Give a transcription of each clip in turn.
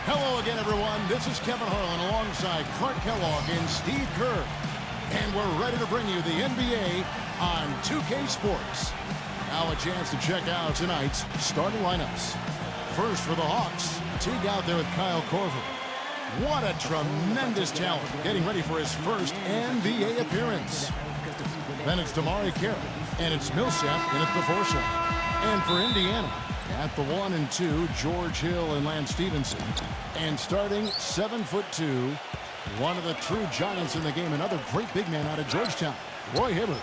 Hello again, everyone. This is Kevin Harlan alongside Clark Kellogg and Steve Kerr. And we're ready to bring you the NBA on 2K Sports. Now a chance to check out tonight's starting lineups. First for the Hawks, Teague out there with Korver. What a tremendous talent, getting ready for his first NBA appearance. Then it's Carroll, and it's Millsap in at the 4 slot. And for Indiana, at the 1 and 2, George Hill and Lance Stephenson. And starting 7'2", one of the true giants in the game, another great big man out of Georgetown, Roy Hibbert.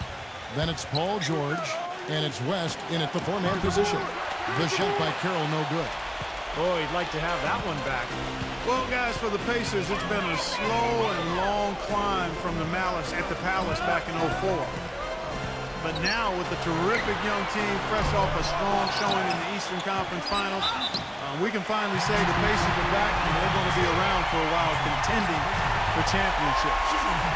Then it's Paul George, and it's West in at the 4-man position. The shot by Carroll, no good. Oh, he'd like to have that one back. Well, guys, for the Pacers, it's been a slow and long climb from the Malice at the Palace back in '04. But now, with a terrific young team, fresh off a strong showing in the Eastern Conference Finals, we can finally say the Pacers are back, and they're going to be around for a while, contending for championships.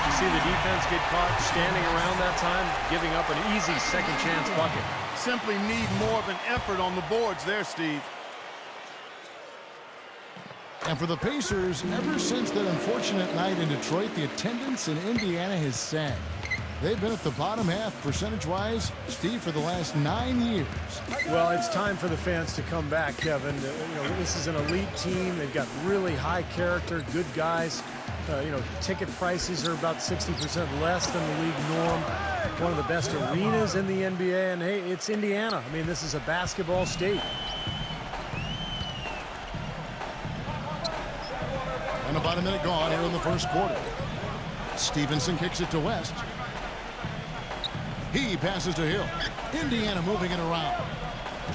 You see the defense get caught standing around that time, giving up an easy second-chance bucket. Simply need more of an effort on the boards there, Steve. And for the Pacers, ever since that unfortunate night in Detroit, the attendance in Indiana has sagged. They've been at the bottom half, percentage-wise, Steve, for the last 9 years. Well, it's time for the fans to come back, Kevin. This is an elite team. They've got really high character, good guys. Ticket prices are about 60% less than the league norm. One of the best arenas in the NBA, and hey, it's Indiana. I mean, this is a basketball state. And about a minute gone here in the first quarter. Stephenson kicks it to West. He passes to Hill. Indiana moving it around.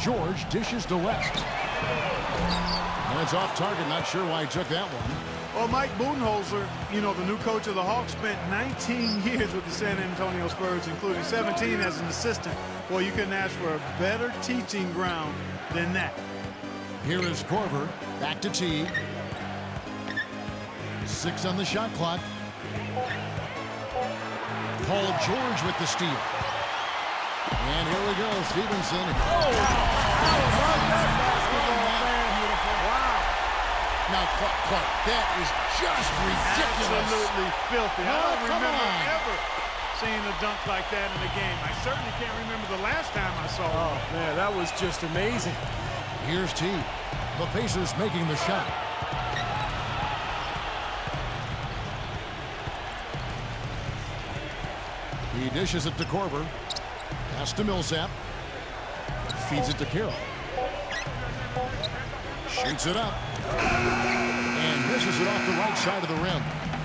George dishes to West. And it's off target. Not sure why he took that one. Well, Mike Budenholzer, the new coach of the Hawks, spent 19 years with the San Antonio Spurs, including 17 as an assistant. Well, you couldn't ask for a better teaching ground than that. Here is Korver. Back to Teague. 6 on the shot clock. Paul George with the steal. And here we go, Stephenson. Oh, wow. Now, Clark, that is just ridiculous. Absolutely filthy. I don't come remember on. ever seeing a dunk like that in a game. I certainly can't remember the last time I saw it. Oh, man, that was just amazing. Here's Teague. The Pacers making the shot. He dishes it to Korver. Pass to Millsap. Feeds it to Carroll. Shoots it up. And misses it off the right side of the rim.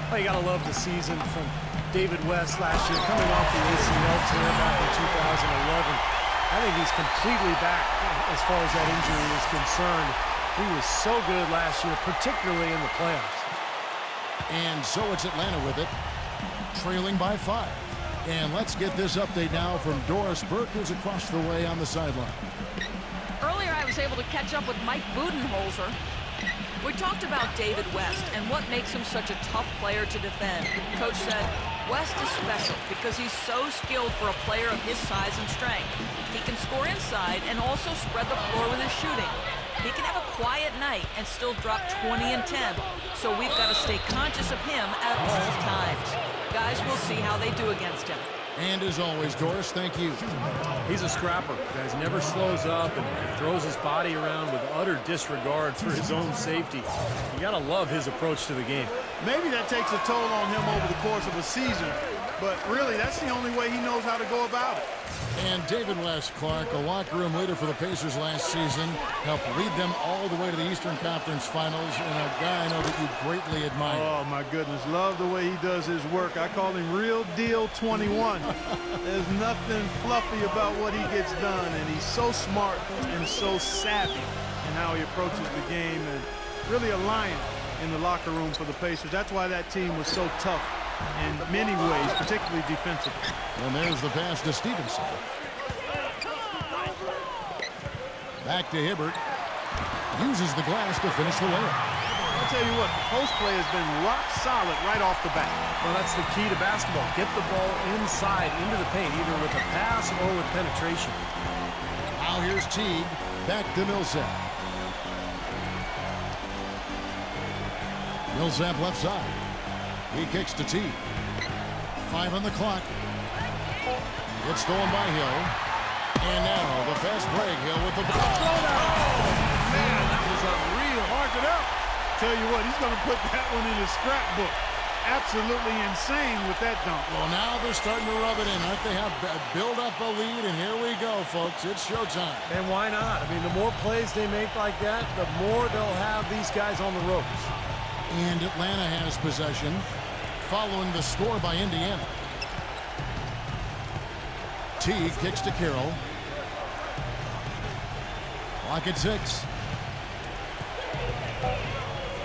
Well, you got to love the season from David West last year, coming off the ACL tear back in 2011. I think he's completely back as far as that injury is concerned. He was so good last year, particularly in the playoffs. And so it's Atlanta with it, trailing by 5. And let's get this update now from Doris Burke, who's across the way on the sideline. Earlier, I was able to catch up with Mike Budenholzer. We talked about David West and what makes him such a tough player to defend. Coach said, West is special because he's so skilled for a player of his size and strength. He can score inside and also spread the floor with his shooting. He can have a quiet night and still drop 20 and 10. So we've got to stay conscious of him at all times. Guys, we'll see how they do against him. And as always, Doris, thank you. He's a scrapper. Guys, never slows up and throws his body around with utter disregard for his own safety. You got to love his approach to the game. Maybe that takes a toll on him over the course of a season, but really, that's the only way he knows how to go about it. And David West, Clark, a locker room leader for the Pacers last season, helped lead them all the way to the Eastern Conference Finals, and a guy I know that you greatly admire. Oh, my goodness. Love the way he does his work. I call him Real Deal 21. There's nothing fluffy about what he gets done, and he's so smart and so savvy in how he approaches the game, and really a lion in the locker room for the Pacers. That's why that team was so tough in many ways, particularly defensively. And there's the pass to Stephenson. Back to Hibbert. Uses the glass to finish the layup. I'll tell you what, the post play has been rock solid right off the bat. Well, that's the key to basketball. Get the ball inside, into the paint, either with a pass or with penetration. Now here's Teague. Back to Millsap. Millsap left side. He kicks to Teague. 5 on the clock. It's stolen by Hill. And now the fast break. Hill with the ball. Oh, man, that was unreal. Mark it up. Tell you what, he's going to put that one in his scrapbook. Absolutely insane with that dunk. Well, now they're starting to rub it in. Aren't they? Have build up a lead, and here we go, folks. It's showtime. And why not? I mean, the more plays they make like that, the more they'll have these guys on the ropes. And Atlanta has possession following the score by Indiana. Teague kicks to Carroll. Clock at 6.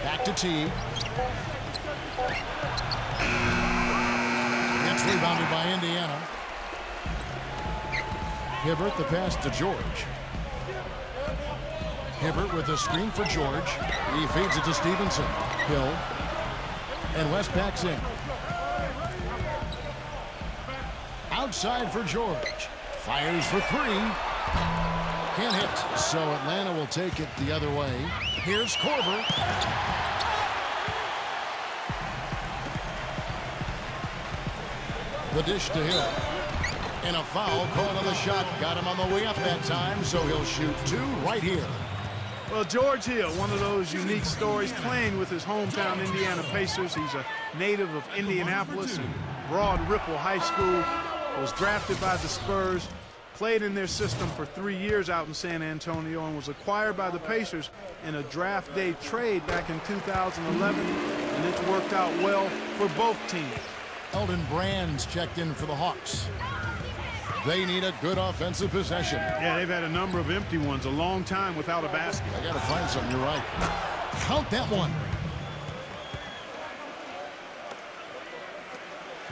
Back to Teague. Gets rebounded by Indiana. Hibbert, the pass to George. Hibbert with a screen for George. He feeds it to Stephenson. Hill. And West backs in. Outside for George. Fires for 3. Can't hit. So Atlanta will take it the other way. Here's Korver. The dish to Hill. And a foul called on the shot. Got him on the way up that time, so he'll shoot 2 right here. Well, George Hill, one of those unique stories, playing with his hometown Indiana Pacers. He's a native of Indianapolis and Broad Ripple High School. Was drafted by the Spurs, played in their system for 3 years out in San Antonio, and was acquired by the Pacers in a draft day trade back in 2011, and it's worked out well for both teams. Elton Brand's checked in for the Hawks. They need a good offensive possession. Yeah, they've had a number of empty ones, a long time without a basket. I got to find something, you're right. Count that one.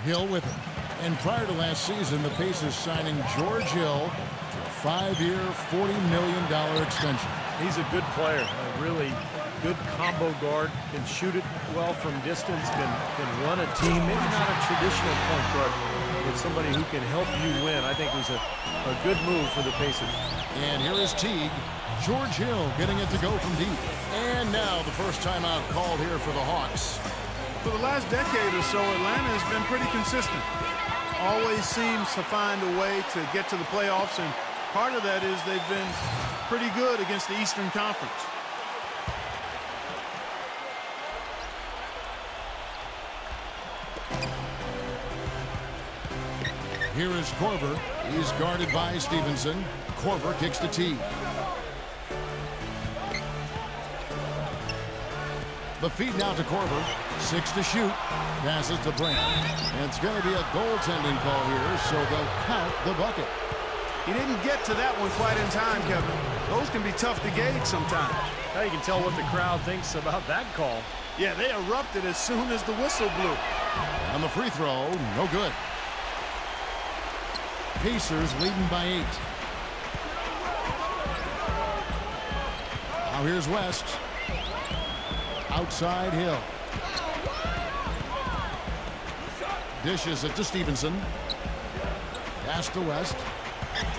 Hill with it. And prior to last season, the Pacers signing George Hill to a 5-year, $40 million extension. He's a good player, a really good combo guard, can shoot it well from distance, can run a team. Maybe not a traditional point guard, but somebody who can help you win. I think it was a good move for the Pacers. And here is Teague. George Hill getting it to go from deep. And now the first timeout called here for the Hawks. For the last decade or so, Atlanta has been pretty consistent. Always seems to find a way to get to the playoffs, and part of that is they've been pretty good against the Eastern Conference. Here is Korver. He's guarded by Stephenson. Korver kicks to Teague. The feed now to Korver. 6 to shoot. Passes to Brand. And it's going to be a goaltending call here, so they'll count the bucket. He didn't get to that one quite in time, Kevin. Those can be tough to gauge sometimes. Now you can tell what the crowd thinks about that call. Yeah, they erupted as soon as the whistle blew. On the free throw, no good. Pacers leading by 8. Now here's West. Outside Hill. Dishes it to Stephenson. Pass to West.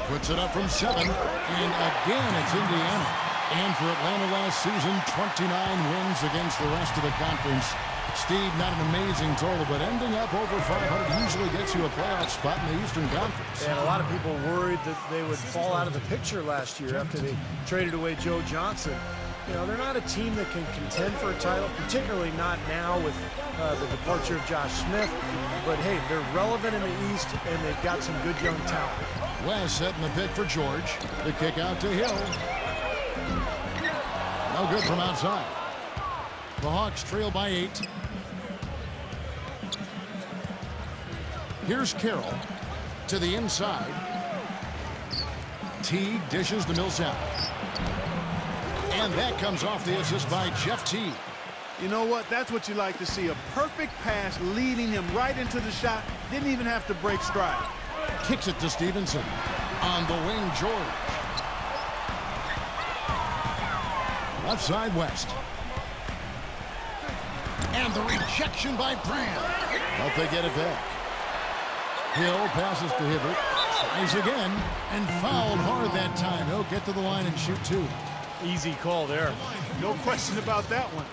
Puts it up from 7. And again, it's Indiana. And for Atlanta last season, 29 wins against the rest of the conference. Steve, not an amazing total, but ending up over 500 usually gets you a playoff spot in the Eastern Conference. And a lot of people worried that they would fall out of the picture last year after they traded away Joe Johnson. You know, they're not a team that can contend for a title, particularly not now with the departure of Josh Smith. But, hey, they're relevant in the East, and they've got some good young talent. West setting the pick for George. The kick out to Hill. No good from outside. The Hawks trail by 8. Here's Carroll to the inside. Teague dishes to Millsap. And that comes off the assist by Jeff Teague. You know what? That's what you like to see. A perfect pass leading him right into the shot. Didn't even have to break stride. Kicks it to Stephenson. On the wing, George. Left side, West. And the rejection by Brand. But they get it back. Hill passes to Hibbert. Tries again. And fouled hard that time. He'll get to the line and shoot 2. Easy call there. No question about that one.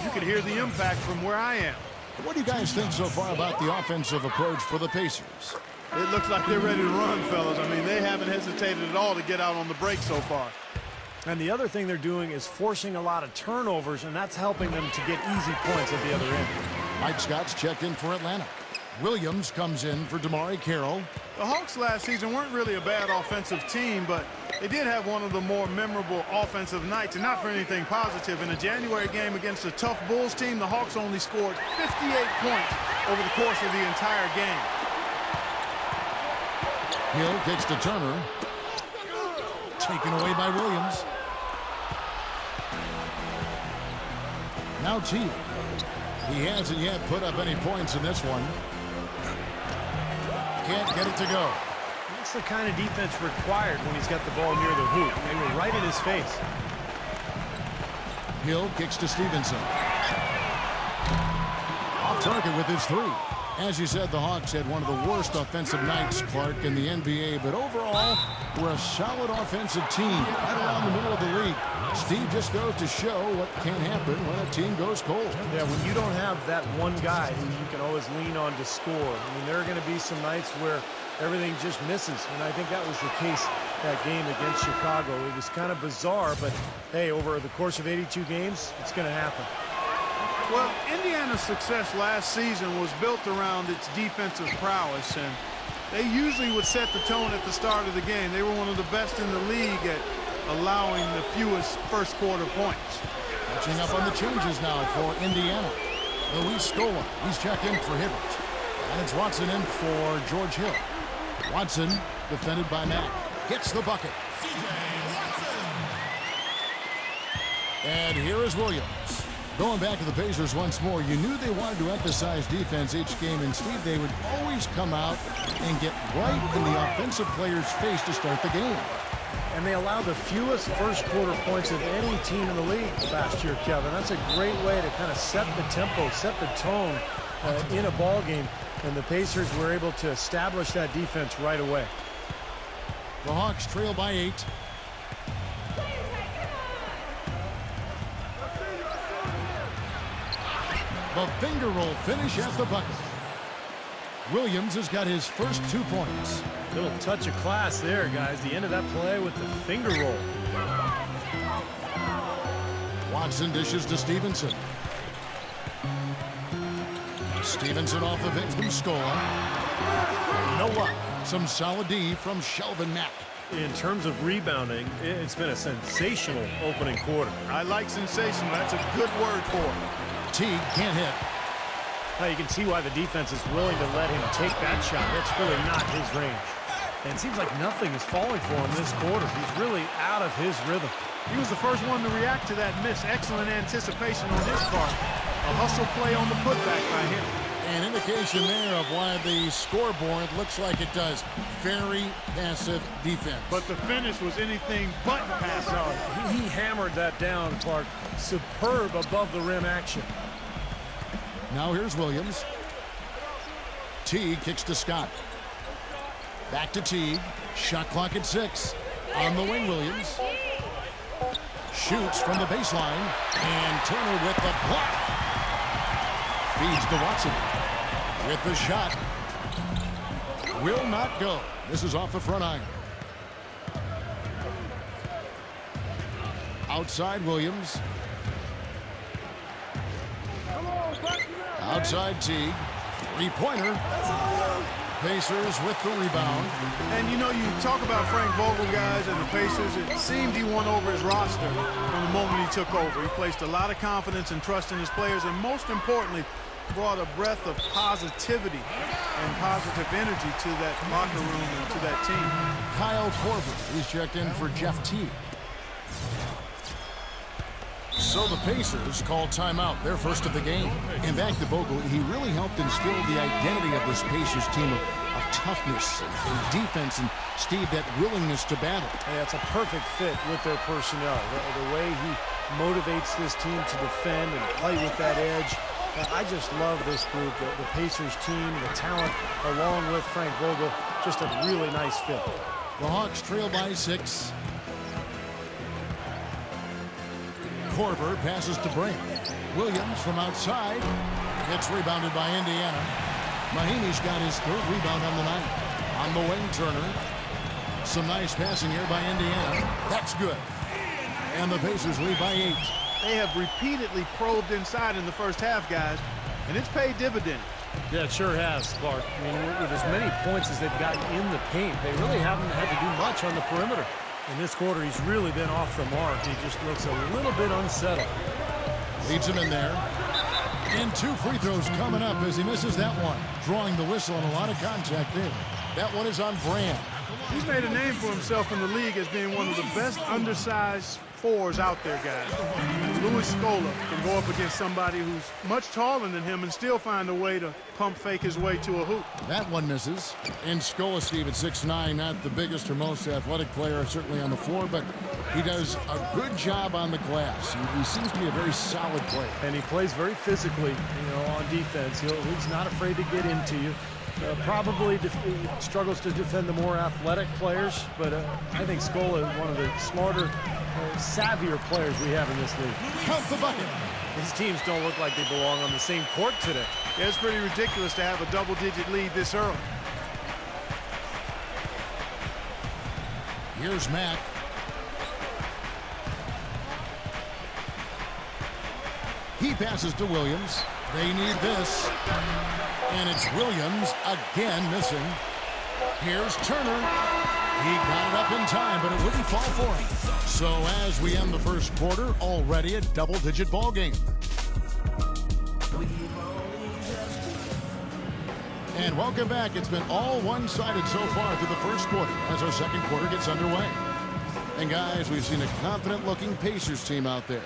You could hear the impact from where I am. What do you guys think so far about the offensive approach for the Pacers? It looks like they're ready to run, fellas. I mean, they haven't hesitated at all to get out on the break so far. And the other thing they're doing is forcing a lot of turnovers, and that's helping them to get easy points at the other end. Mike Scott's checked in for Atlanta. Williams comes in for Carroll. The Hawks last season weren't really a bad offensive team, but they did have one of the more memorable offensive nights, and not for anything positive. In a January game against a tough Bulls team, the Hawks only scored 58 points over the course of the entire game. Hill kicks to Turner. Taken away by Williams. Now Teague. He hasn't yet put up any points in this one. Can't get it to go. That's the kind of defense required when he's got the ball near the hoop. They were right in his face. Hill kicks to Stephenson. Off target with his three. As you said, the Hawks had one of the worst offensive nights, Clark, in the NBA, but overall, we're a solid offensive team right around the middle of the league. Steve just goes to show what can happen when a team goes cold. Yeah, when you don't have that one guy who you can always lean on to score, I mean, there are going to be some nights where everything just misses, and I think that was the case that game against Chicago. It was kind of bizarre, but hey, over the course of 82 games, it's going to happen. Well, Indiana's success last season was built around its defensive prowess, and they usually would set the tone at the start of the game. They were one of the best in the league at allowing the fewest first quarter points. Catching up on the changes now for Indiana. Scola, he's checked in for Hibbert. And it's Watson in for George Hill. Watson, defended by Mack, gets the bucket. And here is Williams. Going back to the Pacers once more, you knew they wanted to emphasize defense each game, and Steve, they would always come out and get right in the offensive player's face to start the game. And they allowed the fewest first quarter points of any team in the league last year, Kevin. That's a great way to kind of set the tempo, set the tone in a ball game, and the Pacers were able to establish that defense right away. The Hawks trail by 8. The finger roll finish at the bucket. Williams has got his first 2 points. Little touch of class there, guys. The end of that play with the finger roll. Watson dishes to Stephenson. Stephenson off the pick from Scola. No luck. Some solid D from Shelvin Mack. In terms of rebounding, it's been a sensational opening quarter. I like sensational. That's a good word for it. Teague can't hit. Now you can see why the defense is willing to let him take that shot. That's really not his range. And it seems like nothing is falling for him this quarter. He's really out of his rhythm. He was the first one to react to that miss. Excellent anticipation on his part. A hustle play on the putback by him. An indication there of why the scoreboard looks like it does. Very passive defense. But the finish was anything but passive. No, he hammered that down, Clark. Superb above the rim action. Now here's Williams. Teague kicks to Scott. Back to Teague. Shot clock at 6. On the wing, Williams. Shoots from the baseline. And Turner with the block. Feeds to Watson. With the shot. Will not go. This is off the front iron. Outside Williams. Outside Teague. Three-pointer. Pacers with the rebound. And you know, you talk about Frank Vogel, guys, and the Pacers. It seemed he won over his roster from the moment he took over. He placed a lot of confidence and trust in his players, and most importantly, brought a breath of positivity and positive energy to that locker room and to that team. Korver, he's checked in for Jeff Teague. So the Pacers call timeout, their first of the game. And back to Vogel, he really helped instill the identity of this Pacers team of toughness and defense, and Steve, that willingness to battle. Yeah, it's a perfect fit with their personnel. The way he motivates this team to defend and play with that edge. I just love this group, the Pacers team, the talent, along with Frank Vogel. Just a really nice fit. The Hawks trail by 6. Korver passes to Brand. Williams from outside. It's rebounded by Indiana. Mahinmi's got his 3rd rebound on the night. On the wing, Turner. Some nice passing here by Indiana. That's good. And the Pacers lead by 8. They have repeatedly probed inside in the first half, guys, and it's paid dividends. Yeah, it sure has, Clark. I mean, with as many points as they've gotten in the paint, they really haven't had to do much on the perimeter. In this quarter, he's really been off the mark. He just looks a little bit unsettled. Leads him in there. And 2 free throws coming up as he misses that one. Drawing the whistle and a lot of contact there. That one is on Brand. He's made a name for himself in the league as being one of the best undersized 4s out there, guys. Scola can go up against somebody who's much taller than him and still find a way to pump fake his way to a hoop. That one misses. And Scola, Steve, at 6'9", not the biggest or most athletic player certainly on the floor, but he does a good job on the glass. He seems to be a very solid player. And he plays very physically, on defense. He's not afraid to get into you. Probably struggles to defend the more athletic players, but I think Scola is one of the smarter, savvier players we have in this league. Count the bucket. These teams don't look like they belong on the same court today. Yeah, it's pretty ridiculous to have a double-digit lead this early. Here's Mack. He passes to Williams. They need this. And it's Williams again missing. Here's Turner. He got it up in time, but it wouldn't fall for him. So as we end the first quarter, already a double-digit ball game. And welcome back. It's been all one-sided so far through the first quarter as our second quarter gets underway. And guys, we've seen a confident-looking Pacers team out there.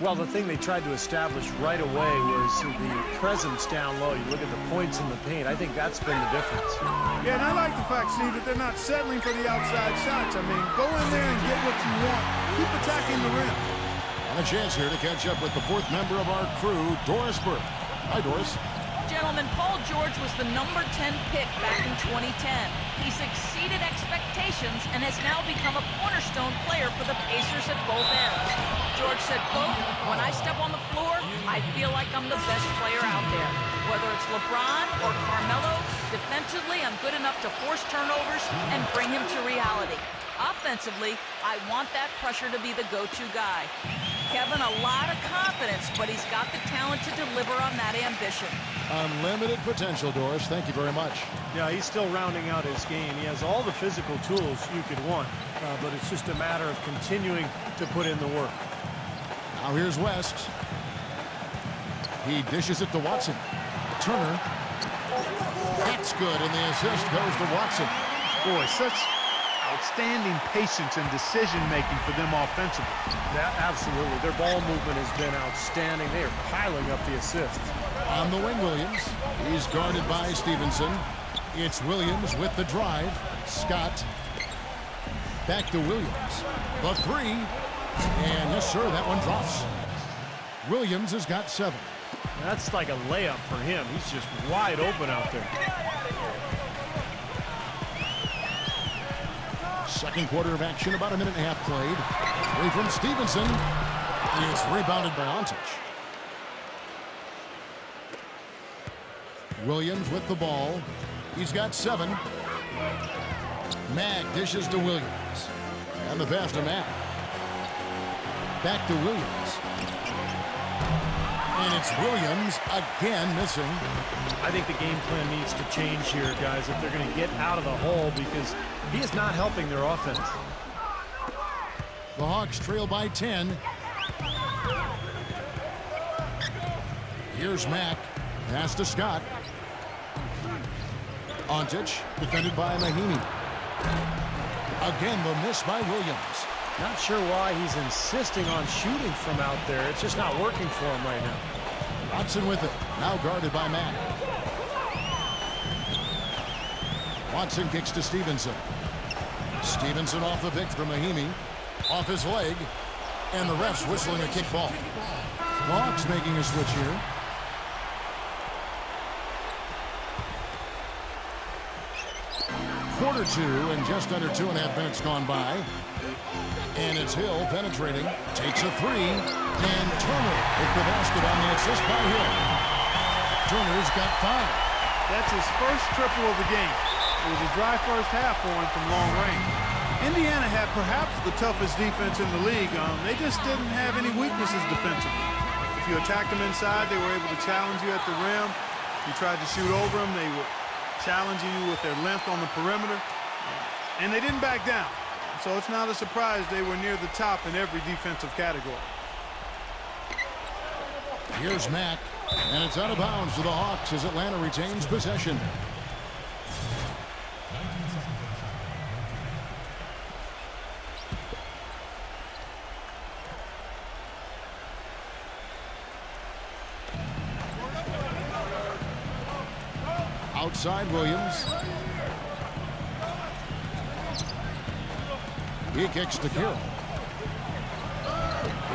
Well, the thing they tried to establish right away was the presence down low. You look at the points in the paint. I think that's been the difference. Yeah, and I like the fact, Steve, that they're not settling for the outside shots. I mean, go in there and get what you want. Keep attacking the rim. And a chance here to catch up with the 4th member of our crew, Doris Burke. Hi, Doris. Gentlemen, Paul George was the number 10 pick back in 2010. He's exceeded expectations and has now become a cornerstone player for the Pacers at both ends. George said, quote, "When I step on the floor, I feel like I'm the best player out there. Whether it's LeBron or Carmelo, defensively, I'm good enough to force turnovers and bring him to reality. Offensively, I want that pressure to be the go-to guy." Kevin, a lot of confidence, but he's got the talent to deliver on that ambition. Unlimited potential, Doris. Thank you very much. Yeah, he's still rounding out his game. He has all the physical tools you could want, but it's just a matter of continuing to put in the work. Now here's West. He dishes it to Watson. Turner. That's good, and the assist goes to Watson. Boy, such outstanding patience and decision-making for them offensively. Yeah, absolutely. Their ball movement has been outstanding. They are piling up the assists. On the wing, Williams. He's guarded by Stephenson. It's Williams with the drive. Scott. Back to Williams. The 3. And yes, sir, that one drops. Williams has got 7. That's like a layup for him. He's just wide open out there. Second quarter of action, about a minute and a half played. 3 from Stephenson. It's rebounded by Antic. Williams with the ball. He's got 7. Mack dishes to Williams. And the pass to Mack. Back to Williams. And it's Williams again missing. I think the game plan needs to change here, guys, if they're going to get out of the hole, because he is not helping their offense. The Hawks trail by 10. Here's Mack. Pass to Scott. Antic, defended by Mahinmi. Again, the miss by Williams. Not sure why he's insisting on shooting from out there. It's just not working for him right now. Watson with it. Now guarded by Mack. Watson kicks to Stephenson. Stephenson off the pick from Mahinmi. Off his leg. And the ref's whistling a kick ball. The Hawks making a switch here. Quarter two, and just under 2.5 minutes gone by. And it's Hill penetrating, takes a three, and Turner with the basket on the assist by Hill. Turner's got 5. That's his first triple of the game. It was a dry first half for him from long range. Indiana had perhaps the toughest defense in the league. They just didn't have any weaknesses defensively. If you attacked them inside, they were able to challenge you at the rim. If you tried to shoot over them, they were challenging you with their length on the perimeter. And they didn't back down. So it's not a surprise they were near the top in every defensive category. Here's Mack, and it's out of bounds to the Hawks as Atlanta retains possession. Outside Williams. He kicks to Carroll.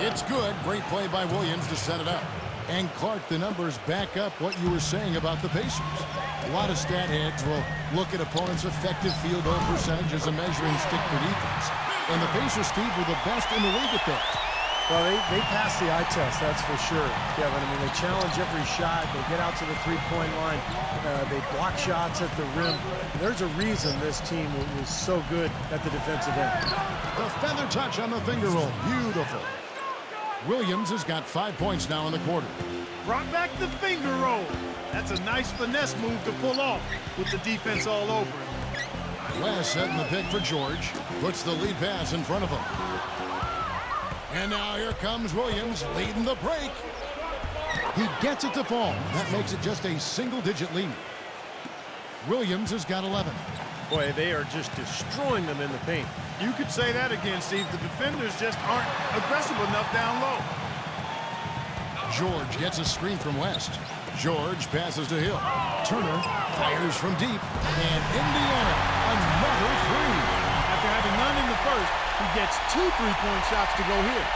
It's good. Great play by Williams to set it up. And Clark, the numbers back up what you were saying about the Pacers. A lot of stat heads will look at opponents' effective field goal percentage as a measuring stick for defense. And the Pacers, Steve, were the best in the league at that. Well, they pass the eye test, that's for sure, Kevin. I mean, they challenge every shot. They get out to the three-point line. They block shots at the rim. There's a reason this team was so good at the defensive end. The feather touch on the finger roll. Beautiful. Williams has got 5 points now in the quarter. Brought back the finger roll. That's a nice finesse move to pull off with the defense all over it. West setting the pick for George. Puts the lead pass in front of him. And now here comes Williams leading the break. He gets it to fall. That makes it just a single-digit lead. Williams has got 11. Boy, they are just destroying them in the paint. You could say that again, Steve. The defenders just aren't aggressive enough down low. George gets a screen from West. George passes to Hill. Turner fires from deep. And Indiana, another three. After having none in the first, he gets 2 3-point shots to go here.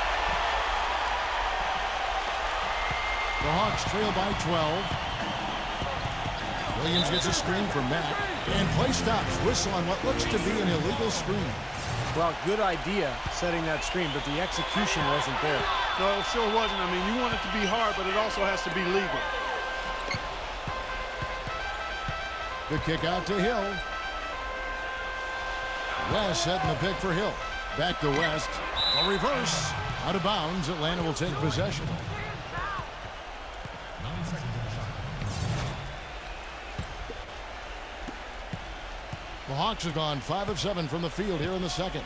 The Hawks trail by 12. Williams gets a screen from Mack. And play stops. Whistle on what looks to be an illegal screen. Well, good idea setting that screen, but the execution wasn't there. No, it sure wasn't. I mean, you want it to be hard, but it also has to be legal. The kick out to Hill. West setting the pick for Hill. Back to West. A reverse. Out of bounds. Atlanta will take possession. The Hawks have gone 5 of 7 from the field here in the second.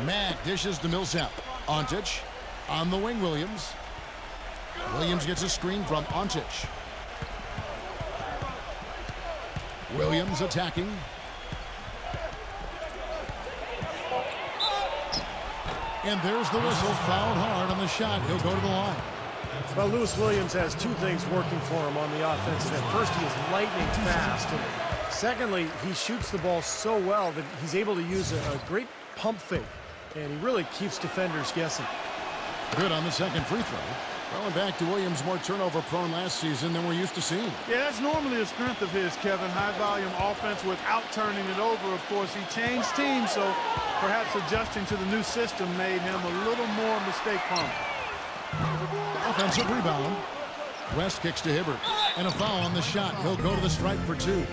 Mack dishes to Millsap. Antic on the wing. Williams. Williams gets a screen from Antic. Williams attacking. And there's the whistle. Fouled hard on the shot. He'll go to the line. Well, Lewis Williams has 2 things working for him on the offensive end. First, he is lightning fast. And secondly, he shoots the ball so well that he's able to use a great pump fake. And he really keeps defenders guessing. Good on the second free throw. Going back to Williams, more turnover-prone last season than we're used to seeing. Yeah, that's normally a strength of his, Kevin. High-volume offense without turning it over. Of course, he changed teams, so perhaps adjusting to the new system made him a little more mistake-prone. Offensive rebound. West kicks to Hibbert. And a foul on the shot. He'll go to the stripe for 2.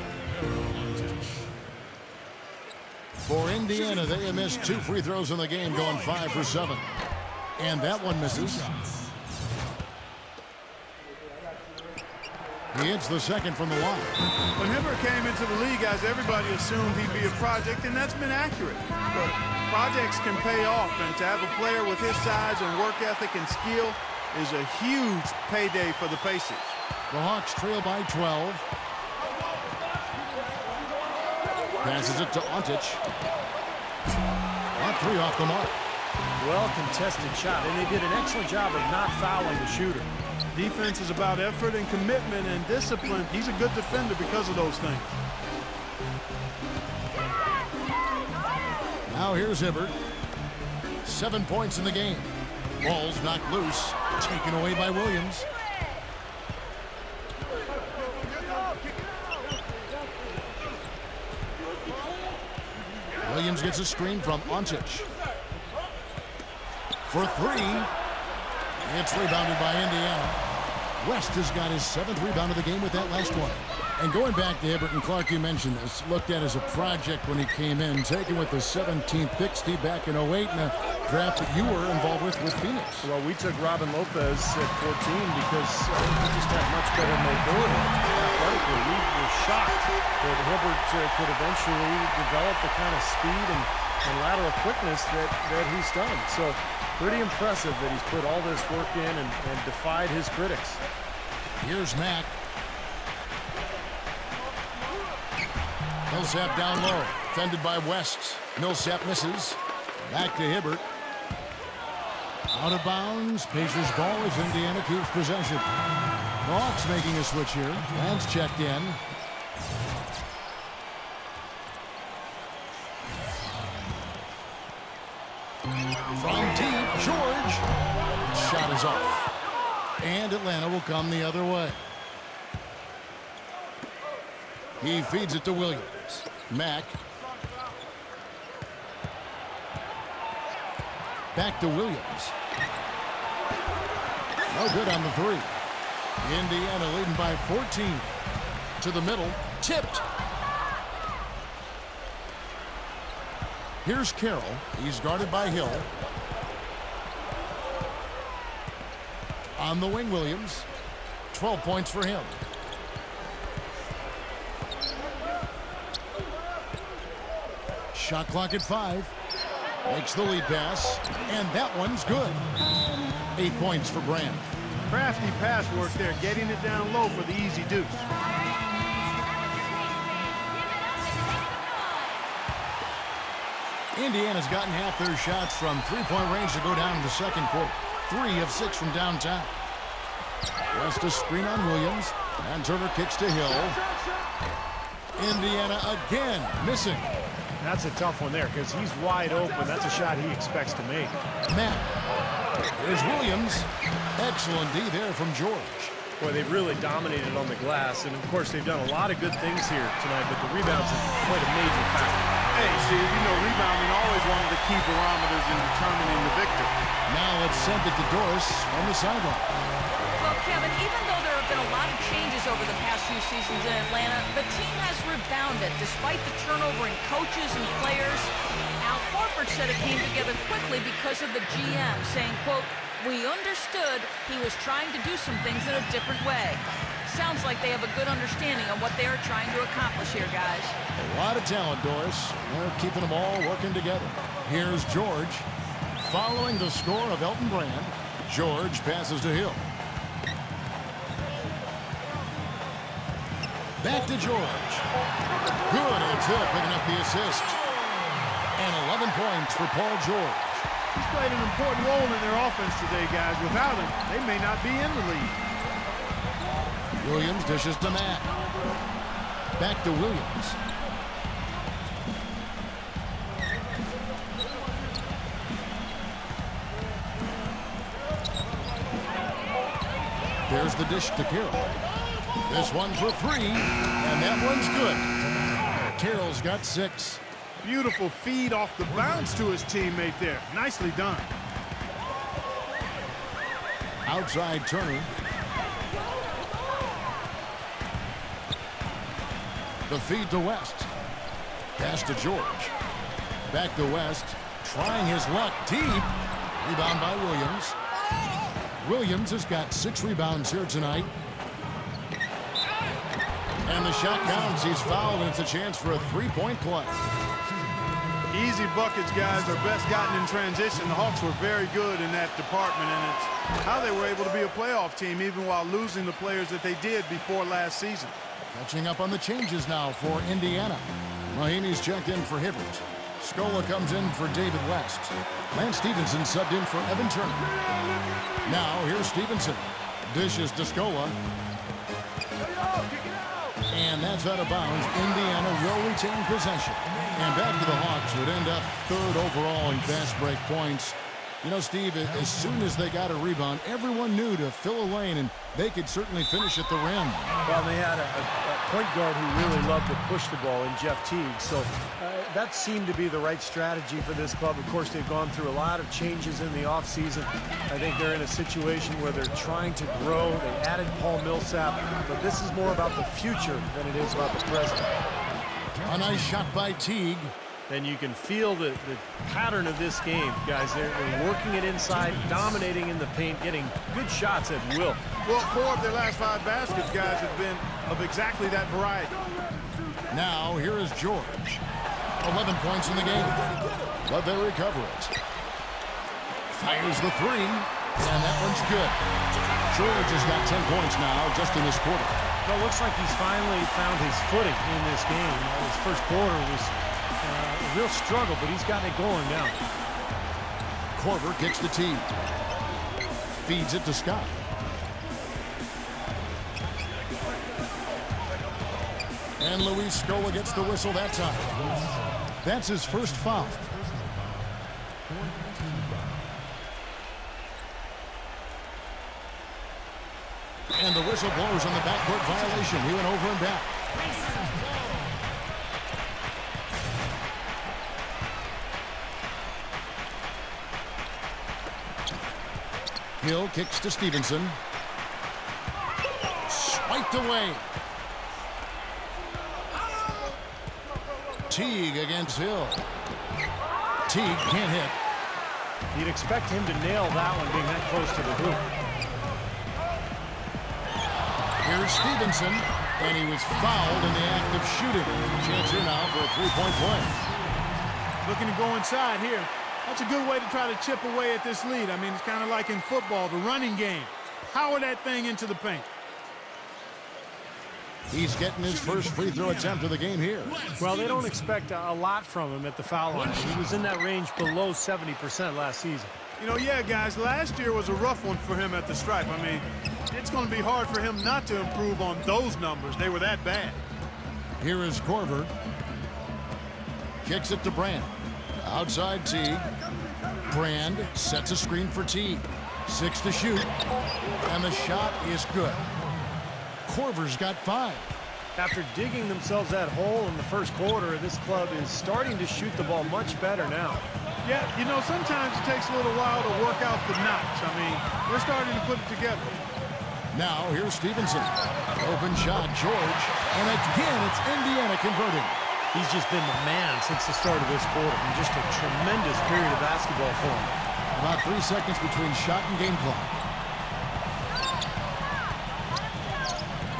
For Indiana, they have missed 2 free throws in the game, going 5 for 7. And that one misses. He hits the second from the line. When Hibbert came into the league, as everybody assumed he'd be a project, and that's been accurate. But projects can pay off, and to have a player with his size and work ethic and skill is a huge payday for the Pacers. The Hawks trail by 12. Passes it to Antic. That 3 off the mark. Well-contested shot, and they did an excellent job of not fouling the shooter. Defense is about effort and commitment and discipline. He's a good defender because of those things. Now here's Hibbert. 7 points in the game. Ball's knocked loose. Taken away by Williams. Williams gets a screen from Antic. For three. It's rebounded by Indiana. West has got his 7th rebound of the game with that last one. And going back to Hibbert and Clark, you mentioned this, looked at as a project when he came in, taken with the 17th pick, Steve, back in 08, in a draft that you were involved with Phoenix. Well, we took Robin Lopez at 14 because he just had much better mobility. Athletically, we were shocked that Hibbert could eventually develop the kind of speed and lateral quickness that he's done. So pretty impressive that he's put all this work in and defied his critics. Here's Mack. Millsap down low, defended by West. Millsap misses. Back to Hibbert. Out of bounds. Pacers ball as Indiana keeps possession. The Hawks making a switch here. Lance checked in. From deep, George. Shot is off. And Atlanta will come the other way. He feeds it to Williams. Mack. Back to Williams. No good on the three. Indiana leading by 14. To the middle. Tipped. Here's Carroll. He's guarded by Hill. On the wing, Williams. 12 points for him. Shot clock at 5. Makes the lead pass. And that one's good. 8 points for Grant. Crafty pass work there, getting it down low for the easy deuce. Indiana's gotten half their shots from three-point range to go down in the second quarter. 3 of 6 from downtown. West a screen on Williams. And Turner kicks to Hill. Indiana again missing. That's a tough one there because he's wide open. That's a shot he expects to make. Mack. Here's Williams. Excellent D there from George. Boy, they've really dominated on the glass. And, of course, they've done a lot of good things here tonight, but the rebounds are quite a major factor. Hey, Steve, you know, rebounding always one of the key barometers in determining the victor. Now let's send it to Doris on the sideline. Well, Kevin, even though there have been a lot of changes over the past few seasons in Atlanta, the team has rebounded despite the turnover in coaches and players. Al Horford said it came together quickly because of the GM saying, quote, "We understood he was trying to do some things in a different way." Sounds like they have a good understanding of what they are trying to accomplish here, guys. A lot of talent, Doris. They're keeping them all working together. Here's George. Following the score of Elton Brand, George passes to Hill. Back to George. Good, it's Hill picking up the assist. And 11 points for Paul George. He's played an important role in their offense today, guys. Without him, they may not be in the lead. Williams dishes to Mack. Back to Williams. There's the dish to Carroll. This one for 3, and that one's good. Carroll's got 6. Beautiful feed off the bounce to his teammate there. Nicely done. Outside Turner. The feed to West. Pass to George. Back to West. Trying his luck deep. Rebound by Williams. Williams has got 6 rebounds here tonight. And the shot counts. He's fouled, and it's a chance for a 3-point play. Easy buckets, guys, are best gotten in transition. The Hawks were very good in that department, and it's how they were able to be a playoff team even while losing the players that they did before last season. Catching up on the changes now for Indiana. Mahinmi's checked in for Hibbert. Scola comes in for David West. Lance Stephenson subbed in for Evan Turner. Now here's Stephenson. Dishes to Scola. And that's out of bounds. Indiana will retain possession. And back to the Hawks would end up 3rd overall in fast break points. You know, Steve, as soon as they got a rebound, everyone knew to fill a lane, and they could certainly finish at the rim. Well, they had a point guard who really loved to push the ball in Jeff Teague, so that seemed to be the right strategy for this club. Of course, they've gone through a lot of changes in the offseason. I think they're in a situation where they're trying to grow. They added Paul Millsap, but this is more about the future than it is about the present. A nice shot by Teague. And you can feel the pattern of this game, guys. They're working it inside, dominating in the paint, getting good shots at will. Well, 4 of their last 5 baskets, guys, have been of exactly that variety. Now, here is George. 11 points in the game, but they recover it. Fires the 3, and that one's good. George has got 10 points now just in this quarter. Well, it looks like he's finally found his footing in this game. His first quarter was a real struggle, but he's got it going now. Korver kicks the tee. Feeds it to Scott. And Luis Scola gets the whistle that time. That's his first foul. And the whistle blows on the backcourt violation. He went over and back. Hill kicks to Stephenson. Swiped away. Teague against Hill. Teague can't hit. You'd expect him to nail that one being that close to the hoop. Here's Stephenson, and he was fouled in the act of shooting. Chance here now for a three-point play. Looking to go inside here. That's a good way to try to chip away at this lead. I mean, it's kind of like in football, the running game. Power that thing into the paint. He's getting his first free throw attempt of the game here. Well, they don't expect a lot from him at the foul line. He was in that range below 70% last season. You know, yeah, guys, last year was a rough one for him at the stripe. I mean, it's going to be hard for him not to improve on those numbers. They were that bad. Here is Korver. Kicks it to Brand. Outside Teague. Brand sets a screen for Teague. 6 to shoot. And the shot is good. Korver's got 5. After digging themselves that hole in the first quarter, this club is starting to shoot the ball much better now. Yeah, you know, sometimes it takes a little while to work out the knots. I mean, we're starting to put it together. Now, here's Stephenson. Open shot, George. And again, it's Indiana converting. He's just been the man since the start of this quarter. And just a tremendous period of basketball for him. About 3 seconds between shot and game clock.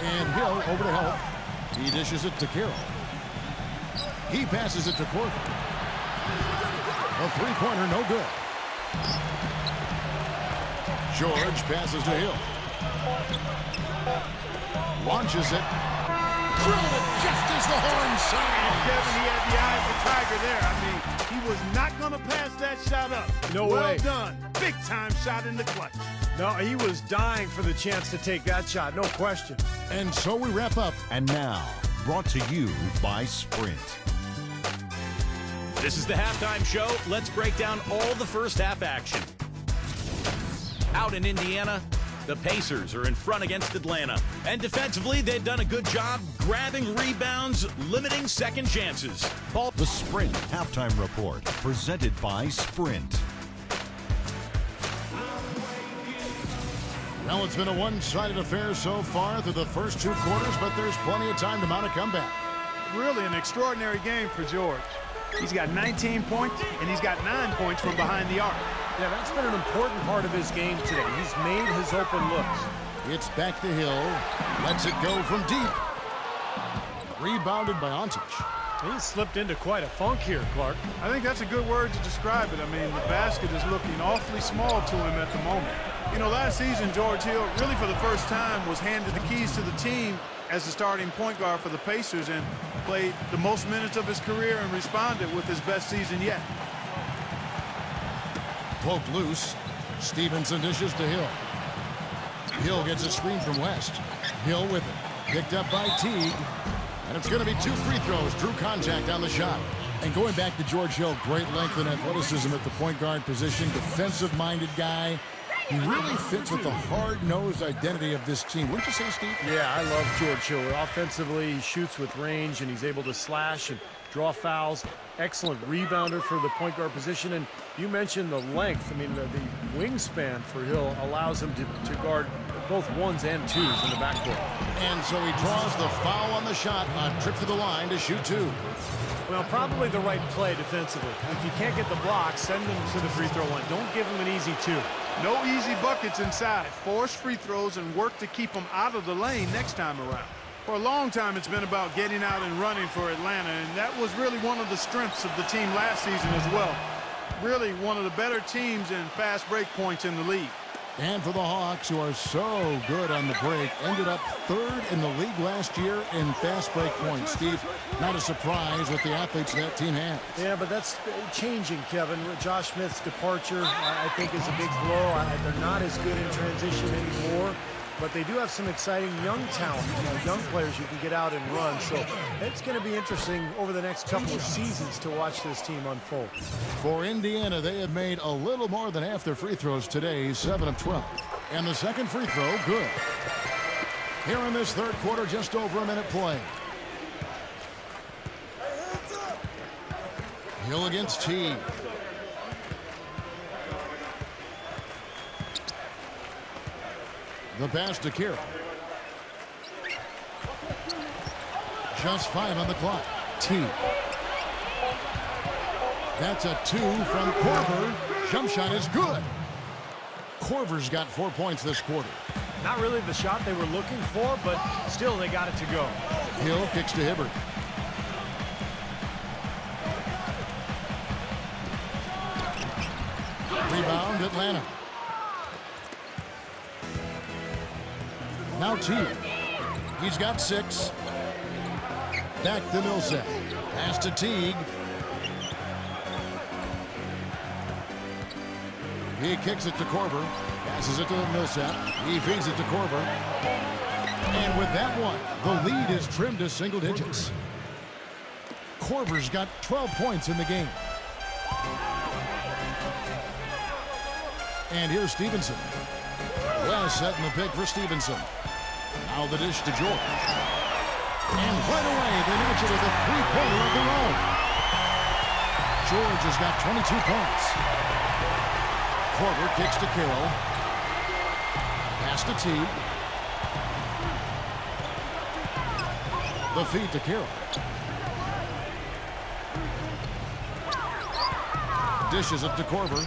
And Hill over to help. He dishes it to Carroll. He passes it to Korver. A three-pointer, no good. George passes to Hill. Launches it. Drilled it just as the horn sounded. Kevin, he had the eye of the tiger there. I mean, he was not going to pass that shot up. No way. Well done. Big-time shot in the clutch. No, he was dying for the chance to take that shot, no question. And so we wrap up. And now, brought to you by Sprint. This is the halftime show. Let's break down all the first half action. Out in Indiana, the Pacers are in front against Atlanta. And defensively, they've done a good job grabbing rebounds, limiting second chances. The Sprint Halftime Report, presented by Sprint. Well, it's been a one-sided affair so far through the first 2 quarters, but there's plenty of time to mount a comeback. Really an extraordinary game for George. He's got 19 points, and he's got 9 points from behind the arc. Yeah, that's been an important part of his game today. He's made his open looks. It's back to Hill. Lets it go from deep. Rebounded by Antic. He's slipped into quite a funk here, Clark. I think that's a good word to describe it. I mean, the basket is looking awfully small to him at the moment. You know, last season, George Hill, really for the first time, was handed the keys to the team as the starting point guard for the Pacers and played the most minutes of his career and responded with his best season yet. Poked loose. Stephenson dishes to Hill. Hill gets a screen from West. Hill with it. Picked up by Teague. And it's going to be 2 free throws. Drew contact on the shot. And going back to George Hill, great length and athleticism at the point guard position, defensive-minded guy. He really fits with the hard-nosed identity of this team. Wouldn't you say, Steve? Yeah, I love George Hill. Offensively, he shoots with range, and he's able to slash and draw fouls. Excellent rebounder for the point guard position. And you mentioned the length. I mean, the wingspan for Hill allows him to guard both ones and twos in the backcourt. And so he draws the foul on the shot, a trip to the line to shoot two. Well, probably the right play defensively. If you can't get the block, send them to the free throw line. Don't give him an easy two. No easy buckets inside. Force free throws and work to keep them out of the lane next time around. For a long time, it's been about getting out and running for Atlanta, and that was really one of the strengths of the team last season as well. Really one of the better teams in fast break points in the league. And for the Hawks, who are so good on the break, ended up third in the league last year in fast break points. Steve, not a surprise with the athletes that team has. Yeah, but that's changing, Kevin. Josh Smith's departure, I think, is a big blow. They're not as good in transition anymore, but they do have some exciting young talent, young players who can get out and run. So it's going to be interesting over the next couple of seasons to watch this team unfold. For Indiana, they have made a little more than half their free throws today, 7 of 12. And the second free throw, good. Here in this third quarter, just over a minute play. Hill against Teague. The pass to Carroll. Just 5 on the clock. Teague. That's a 2 from Korver. Jump shot is good. Korver's got 4 points this quarter. Not really the shot they were looking for, but still they got it to go. Hill kicks to Hibbert. Rebound, Atlanta. Now Teague. He's got 6. Back to Millsap. Pass to Teague. He kicks it to Korver. Passes it to Millsap. He feeds it to Korver. And with that one, the lead is trimmed to single digits. Korver's got 12 points in the game. And here's Stephenson. West setting the pick for Stephenson. Now the dish to George. And right away, they match it with a three-pointer of their own. George has got 22 points. Korver kicks to Carroll. Pass to Teague. The feed to Carroll. Dishes it to Korver.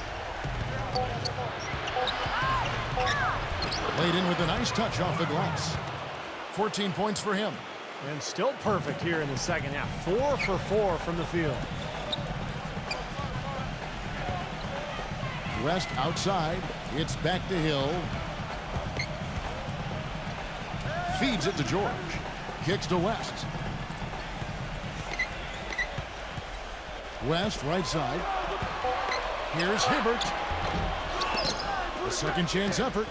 Laid in with a nice touch off the glass. 14 points for him. And still perfect here in the second half. 4 for 4 from the field. West outside. It's back to Hill. Feeds it to George. Kicks to West. West right side. Here's Hibbert. A second chance effort.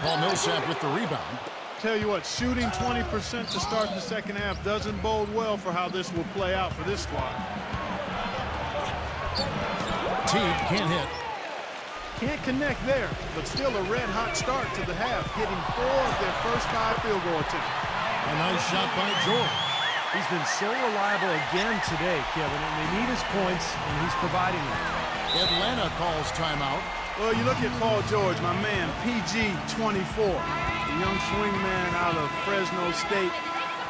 Paul Millsap with the rebound. Tell you what, shooting 20% to start the second half doesn't bode well for how this will play out for this squad. Teague can't hit. Can't connect there, but still a red-hot start to the half, getting 4 of their first 5 field goal attempts. A nice shot by George. He's been so reliable again today, Kevin, and they need his points, and he's providing them. Atlanta calls timeout. Well, you look at Paul George, my man, PG 24, the young swingman out of Fresno State.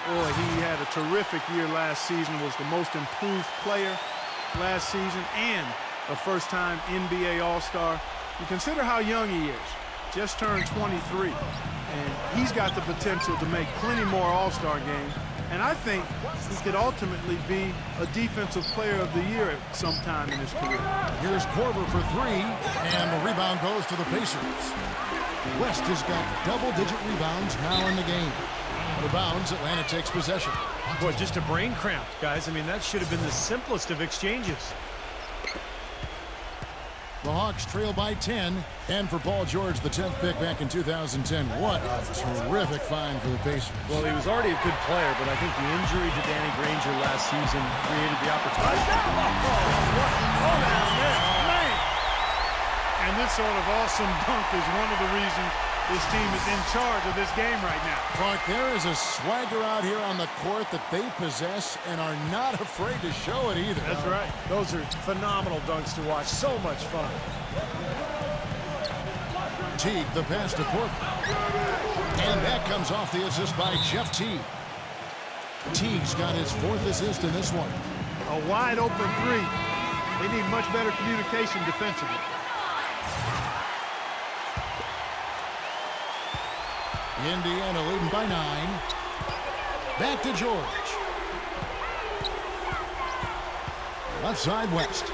Boy, he had a terrific year last season, was the most improved player last season, and a first-time NBA All-Star. You consider how young he is, just turned 23, and he's got the potential to make plenty more All-Star games. And I think he could ultimately be a defensive player of the year at some time in his career. Here's Korver for 3, and the rebound goes to the Pacers. West has got double-digit rebounds now in the game. Out of bounds, Atlanta takes possession. Boy, just a brain cramp, guys. I mean, that should have been the simplest of exchanges. The Hawks trail by 10. And for Paul George, the 10th pick back in 2010. What a terrific find for the Pacers. Well, he was already a good player, but I think the injury to Danny Granger last season created the opportunity. And this sort of awesome dunk is one of the reasons this team is in charge of this game right now. Clark, there is a swagger out here on the court that they possess and are not afraid to show it either. That's right. Those are phenomenal dunks to watch. So much fun. Teague, the pass to Korver. And that comes off the assist by Jeff Teague. Teague's got his 4th assist in this one. A wide open three. They need much better communication defensively. Indiana leading by 9. Back to George. Left side, West.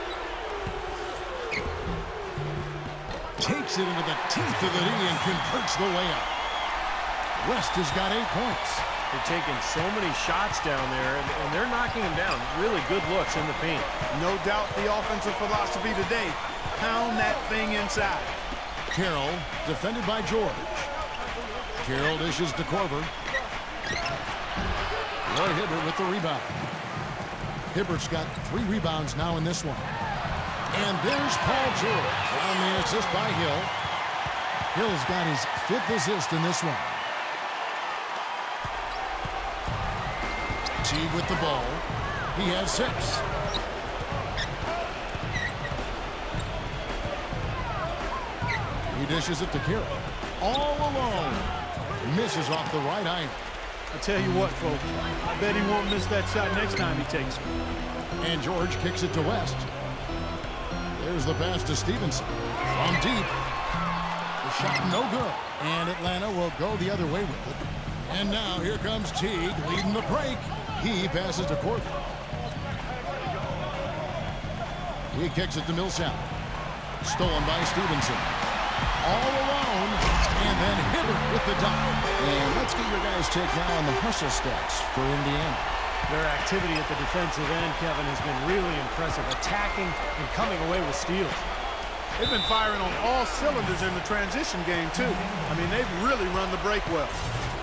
Takes it into the teeth of the knee and converts the layup. West has got 8 points. They're taking so many shots down there, and they're knocking them down. Really good looks in the paint. No doubt the offensive philosophy today. Pound that thing inside. Carroll, defended by George. Carroll dishes to Korver. Roy Hibbert with the rebound. Hibbert's got 3 rebounds now in this one. And there's Paul George on the assist by Hill. Hill's got his 5th assist in this one. Teague with the ball. He has 6. He dishes it to Carroll. All alone. Misses off the right iron. I tell you what, folks, I bet he won't miss that shot next time he takes it. And George kicks it to West. There's the pass to Stephenson. From deep. The shot no good. And Atlanta will go the other way with it. And now here comes Teague leading the break. He passes to Korver. He kicks it to Millsap. Stolen by Stephenson. All alone. And then Hibbert with the dunk. And let's get your guys' take now on the hustle stats for Indiana. Their activity at the defensive end, Kevin, has been really impressive. Attacking and coming away with steals. They've been firing on all cylinders in the transition game, too. I mean, they've really run the break well.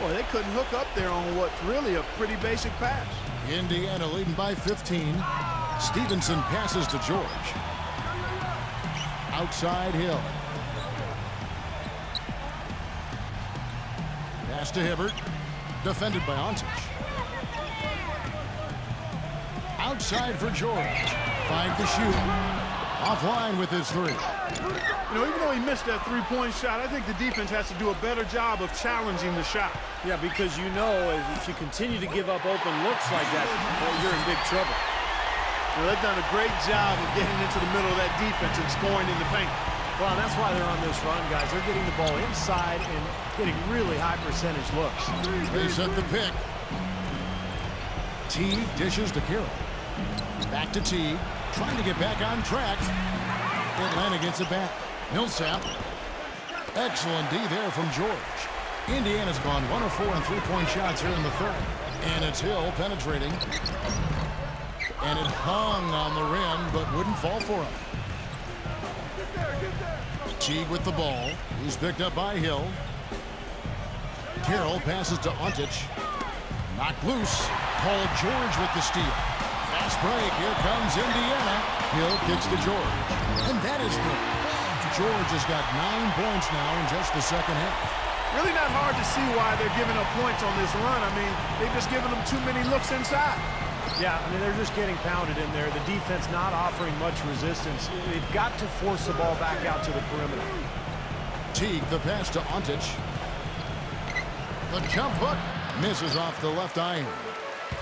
Boy, they couldn't hook up there on what's really a pretty basic pass. Indiana leading by 15. Stephenson passes to George. Outside Hill. Pass to Hibbert. Defended by Antic. Outside for George. 5 to shoot. Offline with his 3. You know, even though he missed that three-point shot, I think the defense has to do a better job of challenging the shot. Yeah, because you know if you continue to give up open looks like that, well, you're in big trouble. Well, they've done a great job of getting into the middle of that defense and scoring in the paint. Well, that's why they're on this run, guys. They're getting the ball inside and getting really high percentage looks. They set the pick. Teague dishes to Carroll. Back to Teague. Trying to get back on track. Atlanta gets it back. Millsap. Excellent D there from George. Indiana's gone 1 of 4 on 3-point shots here in the 3rd. And it's Hill penetrating. And it hung on the rim, but wouldn't fall for him. Teague with the ball. He's picked up by Hill. Carroll passes to Antic. Knocked loose. Paul George with the steal. Fast break. Here comes Indiana. Hill kicks to George. And that is good. George has got 9 points now in just the second half. Really not hard to see why they're giving up points on this run. I mean, they've just given them too many looks inside. Yeah, I mean, they're just getting pounded in there. The defense not offering much resistance. They've got to force the ball back out to the perimeter. Teague, the pass to Antic. The jump hook misses off the left iron.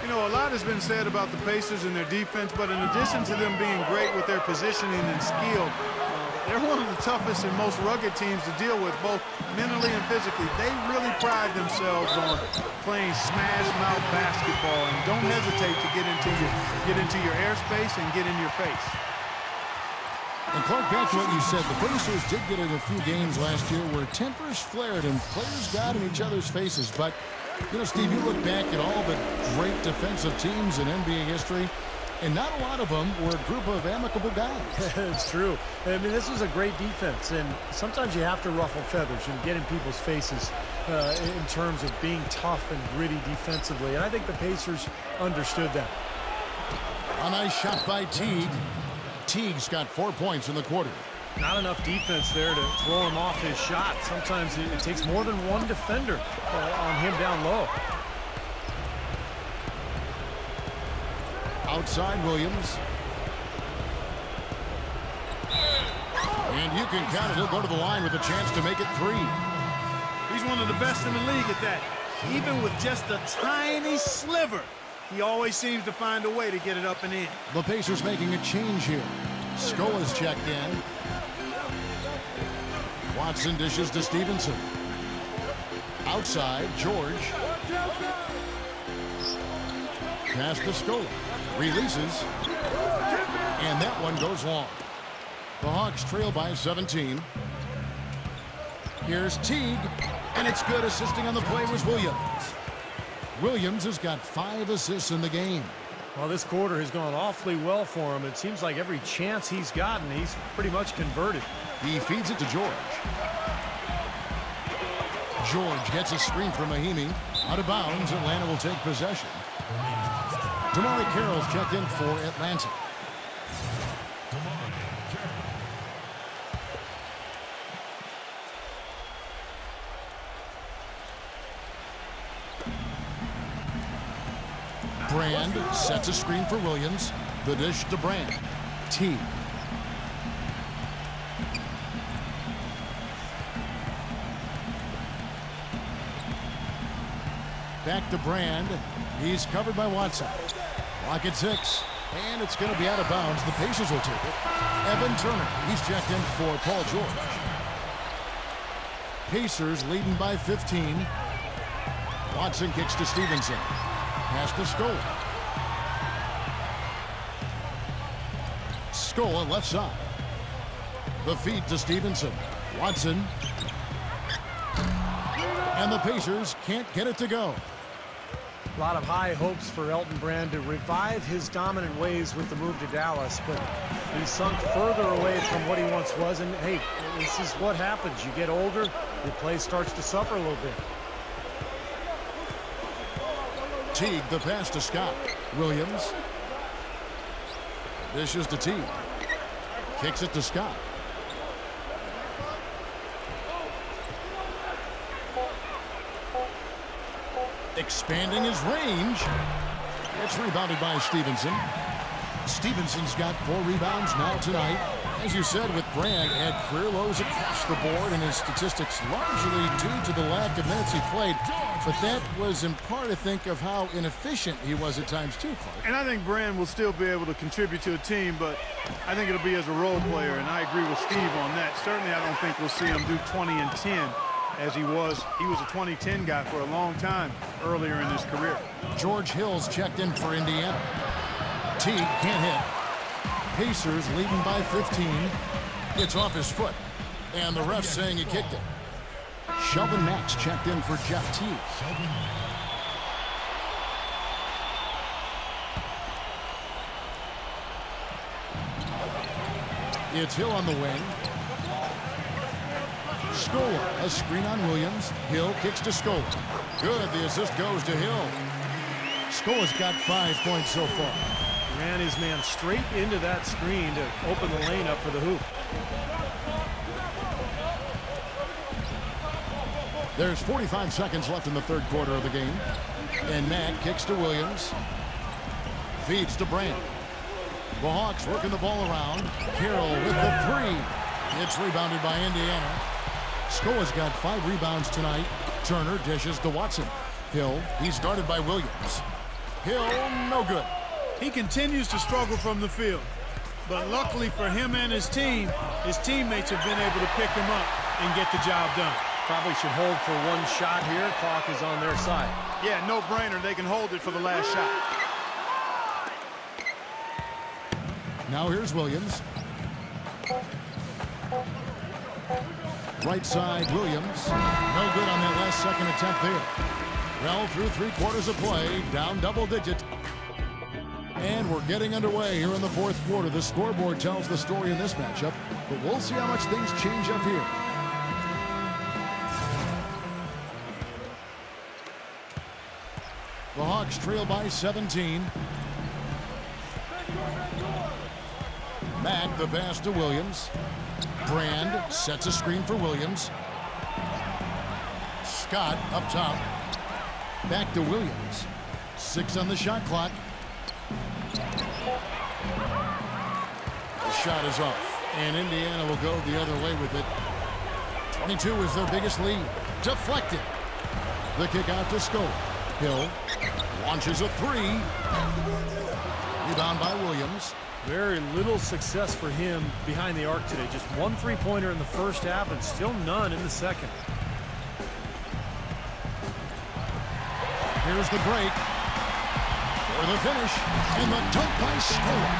You know, a lot has been said about the Pacers and their defense, but in addition to them being great with their positioning and skill, they're one of the toughest and most rugged teams to deal with, both mentally and physically. They really pride themselves on playing smash-mouth basketball, and don't hesitate to get into your airspace and get in your face. And Clark, back to what you said, the Pacers did get in a few games last year where tempers flared and players got in each other's faces. But, you know, Steve, you look back at all the great defensive teams in NBA history, And not a lot of them were a group of amicable guys. It's true. I mean, this was a great defense, and sometimes you have to ruffle feathers and get in people's faces in terms of being tough and gritty defensively, and I think the Pacers understood that. A nice shot by Teague. Teague's got 4 points in the quarter. Not enough defense there to throw him off his shot. Sometimes it takes more than one defender on him down low. Outside Williams. And you can count it. He'll go to the line with a chance to make it 3. He's one of the best in the league at that. Even with just a tiny sliver, he always seems to find a way to get it up and in. The Pacers making a change here. Scola's checked in. Watson dishes to Stephenson. Outside, George. Pass to Scola. Releases. And that one goes long. The Hawks trail by 17. Here's Teague. And it's good. Assisting on the play was Williams. Williams has got 5 assists in the game. Well, this quarter has gone awfully well for him. It seems like every chance he's gotten, he's pretty much converted. He feeds it to George. George gets a screen from Mahinmi. Out of bounds, Atlanta will take possession. Carroll's checked in for Atlanta. Brand sets a screen for Williams. The dish to Brand. Teague. Back to Brand. He's covered by Watson. Clock at 6. And it's going to be out of bounds. The Pacers will take it. Evan Turner. He's checked in for Paul George. Pacers leading by 15. Watson kicks to Stephenson. Pass to Scola. Scola left side. The feed to Stephenson. Watson. And the Pacers can't get it to go. A lot of high hopes for Elton Brand to revive his dominant ways with the move to Dallas, but he's sunk further away from what he once was. And hey, this is what happens. You get older, your play starts to suffer a little bit. Teague, the pass to Scott. Williams. Dishes to Teague. Kicks it to Scott. Expanding his range. It's rebounded by Stephenson. Stephenson's got 4 rebounds now tonight. As you said, with Brand, had career lows across the board in his statistics, largely due to the lack of minutes he played. But that was in part, I think, of how inefficient he was at times too, Clark. And I think Brand will still be able to contribute to a team, but I think it'll be as a role player, and I agree with Steve on that. Certainly, I don't think we'll see him do 20 and 10 as he was a 2010 guy for a long time earlier in his career. George Hill's checked in for Indiana. Teague can't hit. Pacers leading by 15. It's off his foot. And the ref saying he kicked it. Shelvin Mack's checked in for Jeff Teague. It's Hill on the wing. Scola, a screen on Williams. Hill kicks to Scola. Good, the assist goes to Hill. Scola's got 5 points so far. Ran his man straight into that screen to open the lane up for the hoop. There's 45 seconds left in the third quarter of the game. And Mack kicks to Williams. Feeds to Brand. The Hawks working the ball around. Carroll with the 3. It's rebounded by Indiana. Scola's got 5 rebounds tonight. Turner dishes to Watson. Hill, he's guarded by Williams. Hill, no good. He continues to struggle from the field. But luckily for him and his team, his teammates have been able to pick him up and get the job done. Probably should hold for one shot here. Clock is on their side. Yeah, no brainer. They can hold it for the last shot. Now here's Williams. Right side, Williams. No good on that last second attempt there. Well, through 3 quarters of play, down double digit. And we're getting underway here in the fourth quarter. The scoreboard tells the story in this matchup, but we'll see how much things change up here. The Hawks trail by 17. Mack, the pass to Williams. Brand sets a screen for Williams. Scott up top. Back to Williams. 6 on the shot clock. The shot is off, and Indiana will go the other way with it. 22 is their biggest lead. Deflected. The kick out to Scola. Hill launches a 3. Rebound by Williams. Very little success for him behind the arc today. Just 1 3-pointer in the first half and still none in the second. Here's the break. For the finish. And the dunk by Scola.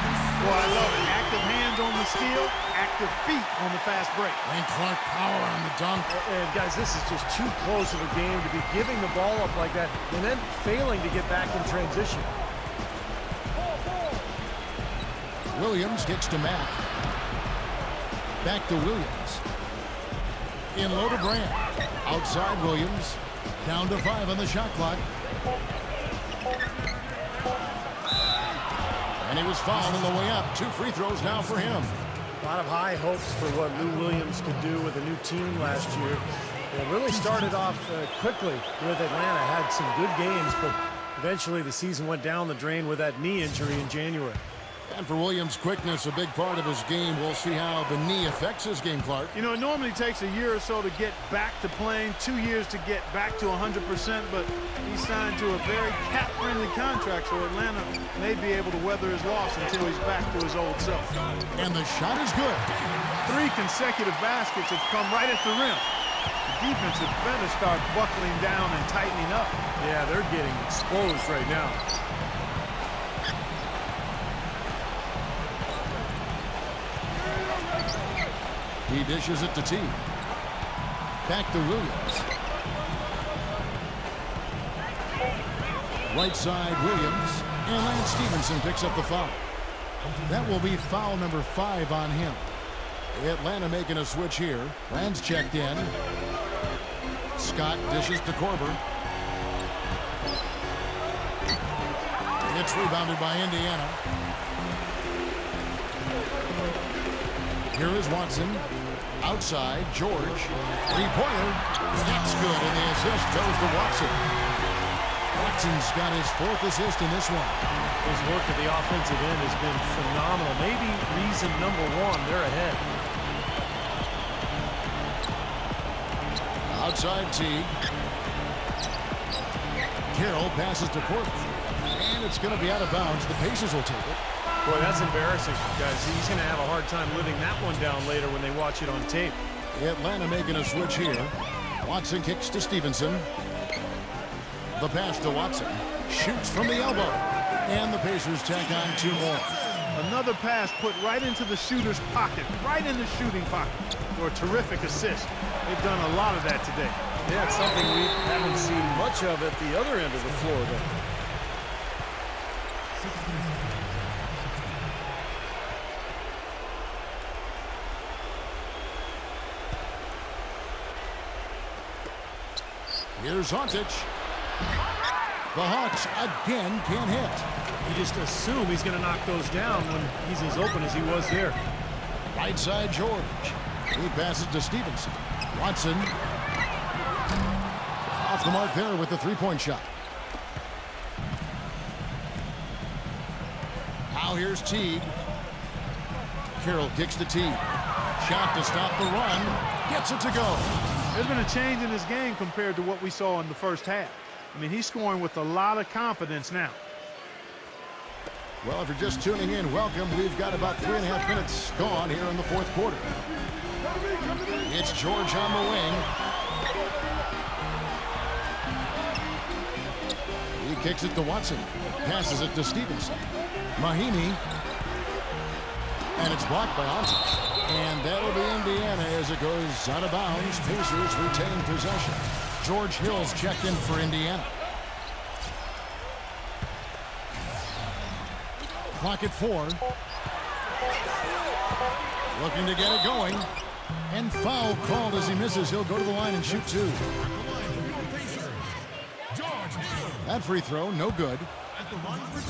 Boy, I love it. Active hands on the steal, active feet on the fast break. And Clark power on the dunk. And guys, this is just too close of a game to be giving the ball up like that and then failing to get back in transition. Williams gets to Mack. Back to Williams. In low to Brand. Outside Williams. Down to 5 on the shot clock. And he was fouled on the way up. 2 free throws now for him. A lot of high hopes for what Lou Williams could do with a new team last year. It really started off quickly with Atlanta. Had some good games, but eventually the season went down the drain with that knee injury in January. And for Williams' quickness, a big part of his game. We'll see how the knee affects his game, Clark. You know, it normally takes a year or so to get back to playing, 2 years to get back to 100%, but he's signed to a very cap-friendly contract, so Atlanta may be able to weather his loss until he's back to his old self. And the shot is good. 3 consecutive baskets have come right at the rim. The defense had better start buckling down and tightening up. Yeah, they're getting exposed right now. He dishes it to Teague. Back to Williams. Right side, Williams. And Lance Stephenson picks up the foul. That will be foul number 5 on him. Atlanta making a switch here. Rand's checked in. Scott dishes to Korver. It's rebounded by Indiana. Here is Watson. Outside, George. 3-pointer. That's good, and the assist goes to Watson. Watson's got his 4th assist in this one. His work at the offensive end has been phenomenal. Maybe reason number 1, they're ahead. Outside Teague. Carroll passes to Korver. And it's going to be out of bounds. The Pacers will take it. Boy, that's embarrassing, guys. He's going to have a hard time living that one down later when they watch it on tape. Atlanta making a switch here. Watson kicks to Stephenson. The pass to Watson. Shoots from the elbow. And the Pacers tack on 2 more. Another pass put right into the shooter's pocket, right in the shooting pocket for a terrific assist. They've done a lot of that today. Yeah, it's something we haven't seen much of at the other end of the floor, though. Here's Antic. The Hawks again can't hit. You just assume he's going to knock those down when he's as open as he was there. Right side, George. He passes to Stephenson. Watson. Off the mark there with the 3-point shot. Now here's Teague. Carroll kicks to Teague. Shot to stop the run. Gets it to go. There's been a change in his game compared to what we saw in the first half. I mean, he's scoring with a lot of confidence now. Well, if you're just tuning in, welcome. We've got about 3.5 minutes gone here in the fourth quarter. It's George on the wing. He kicks it to Watson. Passes it to Stephenson. Mahinmi. And it's blocked by Antic. And that'll be Indiana as it goes out of bounds. Pacers retain possession. George Hill's checked in for Indiana. Clock at 4. Looking to get it going. And foul called as he misses. He'll go to the line and shoot 2. That free throw, no good. At the line for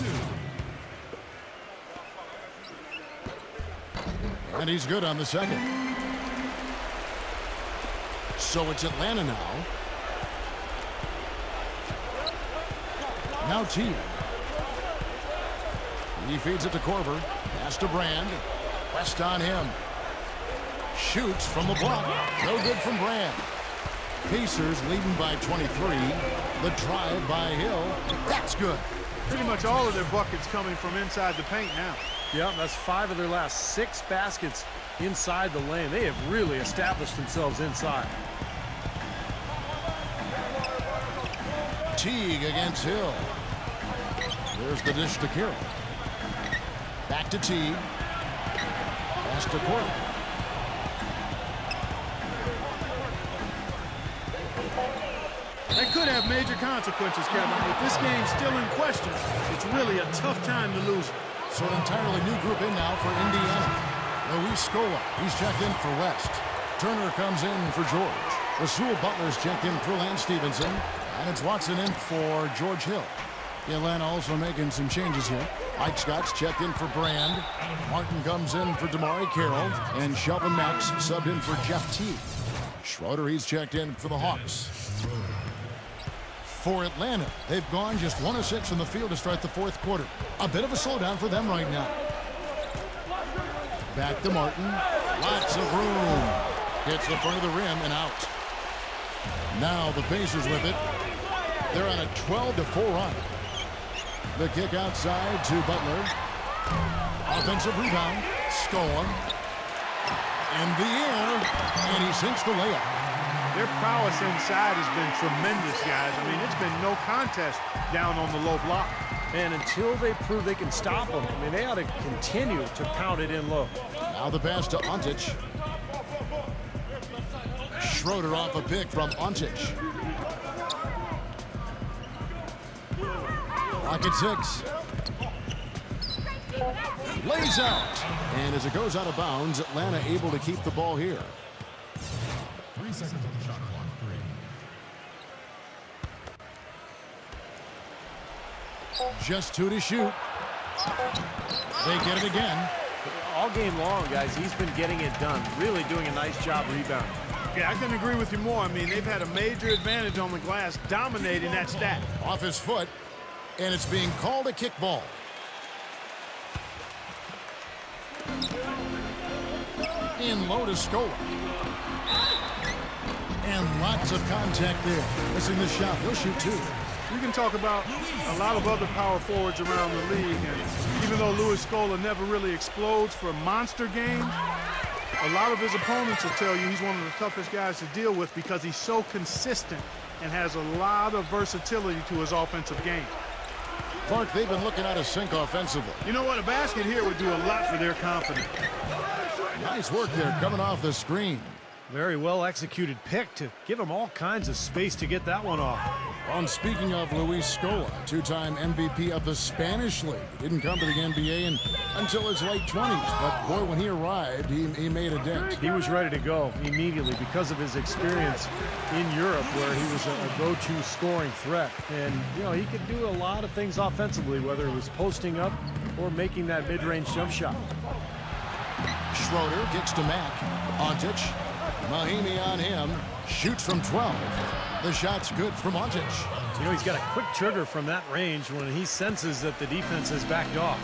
2. And he's good on the second. So it's Atlanta now. Now Teague. He feeds it to Korver. Pass to Brand. West on him. Shoots from the block. No good from Brand. Pacers leading by 23. The drive by Hill. That's good. Pretty much all of their buckets coming from inside the paint now. Yeah, that's 5 of their last 6 baskets inside the lane. They have really established themselves inside. Teague against Hill. There's the dish to Carroll. Back to Teague. Pass to Korver. That could have major consequences, Kevin. With this game still in question, it's really a tough time to lose it. So an entirely new group in now for Indiana. Scola, he's checked in for West. Turner comes in for George. Rasul Butler's checked in for Lance Stephenson. And it's Watson in for George Hill. Atlanta also making some changes here. Mike Scott's checked in for Brand. Martin comes in for Damari Carroll. And Shelvin Mack subbed in for Jeff Teague. Schroder, he's checked in for the Hawks. For Atlanta, they've gone just 1 of 6 from the field to start the 4th quarter. A bit of a slowdown for them right now. Back to Martin. Lots of room. Hits the front of the rim and out. Now the Pacers with it. They're on a 12-4 run. The kick outside to Butler. Offensive rebound. Scola. In the air. And he sinks the layup. Their prowess inside has been tremendous, guys. I mean, it's been no contest down on the low block. And until they prove they can stop them, I mean, they ought to continue to pound it in low. Now the pass to Antic. Schroder off a pick from Antic. Clock at 6. Lays out. And as it goes out of bounds, Atlanta able to keep the ball here. 3 seconds on the shot clock. 3. Just 2 to shoot. They get it again. All game long, guys, he's been getting it done. Really doing a nice job rebounding. Yeah, I couldn't agree with you more. I mean, they've had a major advantage on the glass, dominating that stat. Off his foot, and it's being called a kickball. In low to Scola. And lots of contact there. Missing the shot. He'll shoot 2. You can talk about a lot of other power forwards around the league, and even though Scola never really explodes for monster games, a lot of his opponents will tell you he's one of the toughest guys to deal with because he's so consistent and has a lot of versatility to his offensive game. Clark, they've been looking out of sync offensively. You know what? A basket here would do a lot for their confidence. Nice work there coming off the screen. Very well executed pick to give him all kinds of space to get that one off. And speaking of Scola, 2-time MVP of the Spanish League. Didn't come to the NBA until his late 20s. But, boy, when he arrived, he made a dent. He was ready to go immediately because of his experience in Europe where he was a go-to scoring threat. And, you know, he could do a lot of things offensively, whether it was posting up or making that mid-range jump shot. Schroder gets to Mack. Antic. Mahinmi on him. Shoots from 12. The shot's good from Antic. You know, he's got a quick trigger from that range when he senses that the defense has backed off.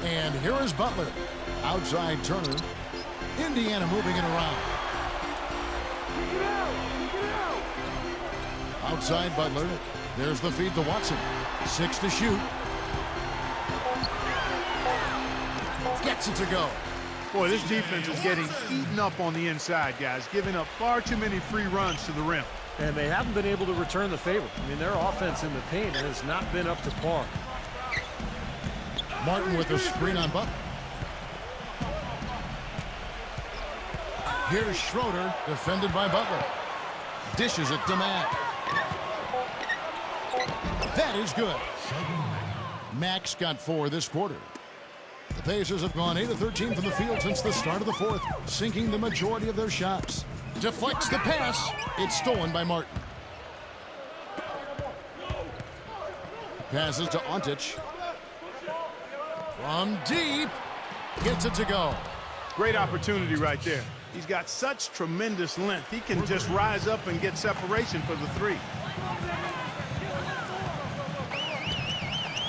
And here is Butler. Outside Turner. Indiana moving it around. Outside Butler. There's the feed to Watson. 6 to shoot. Gets it to go. Boy, this defense is getting eaten up on the inside, guys, giving up far too many free runs to the rim. And they haven't been able to return the favor. I mean, their offense in the paint has not been up to par. Martin with a screen on Butler. Here's Schroder, defended by Butler. Dishes it to Mack. That is good. Mack's got 4 this quarter. The Pacers have gone 8 of 13 from the field since the start of the fourth, sinking the majority of their shots. Deflects the pass. It's stolen by Martin. Passes to Antic. From deep. Gets it to go. Great opportunity right there. He's got such tremendous length. He can just rise up and get separation for the 3.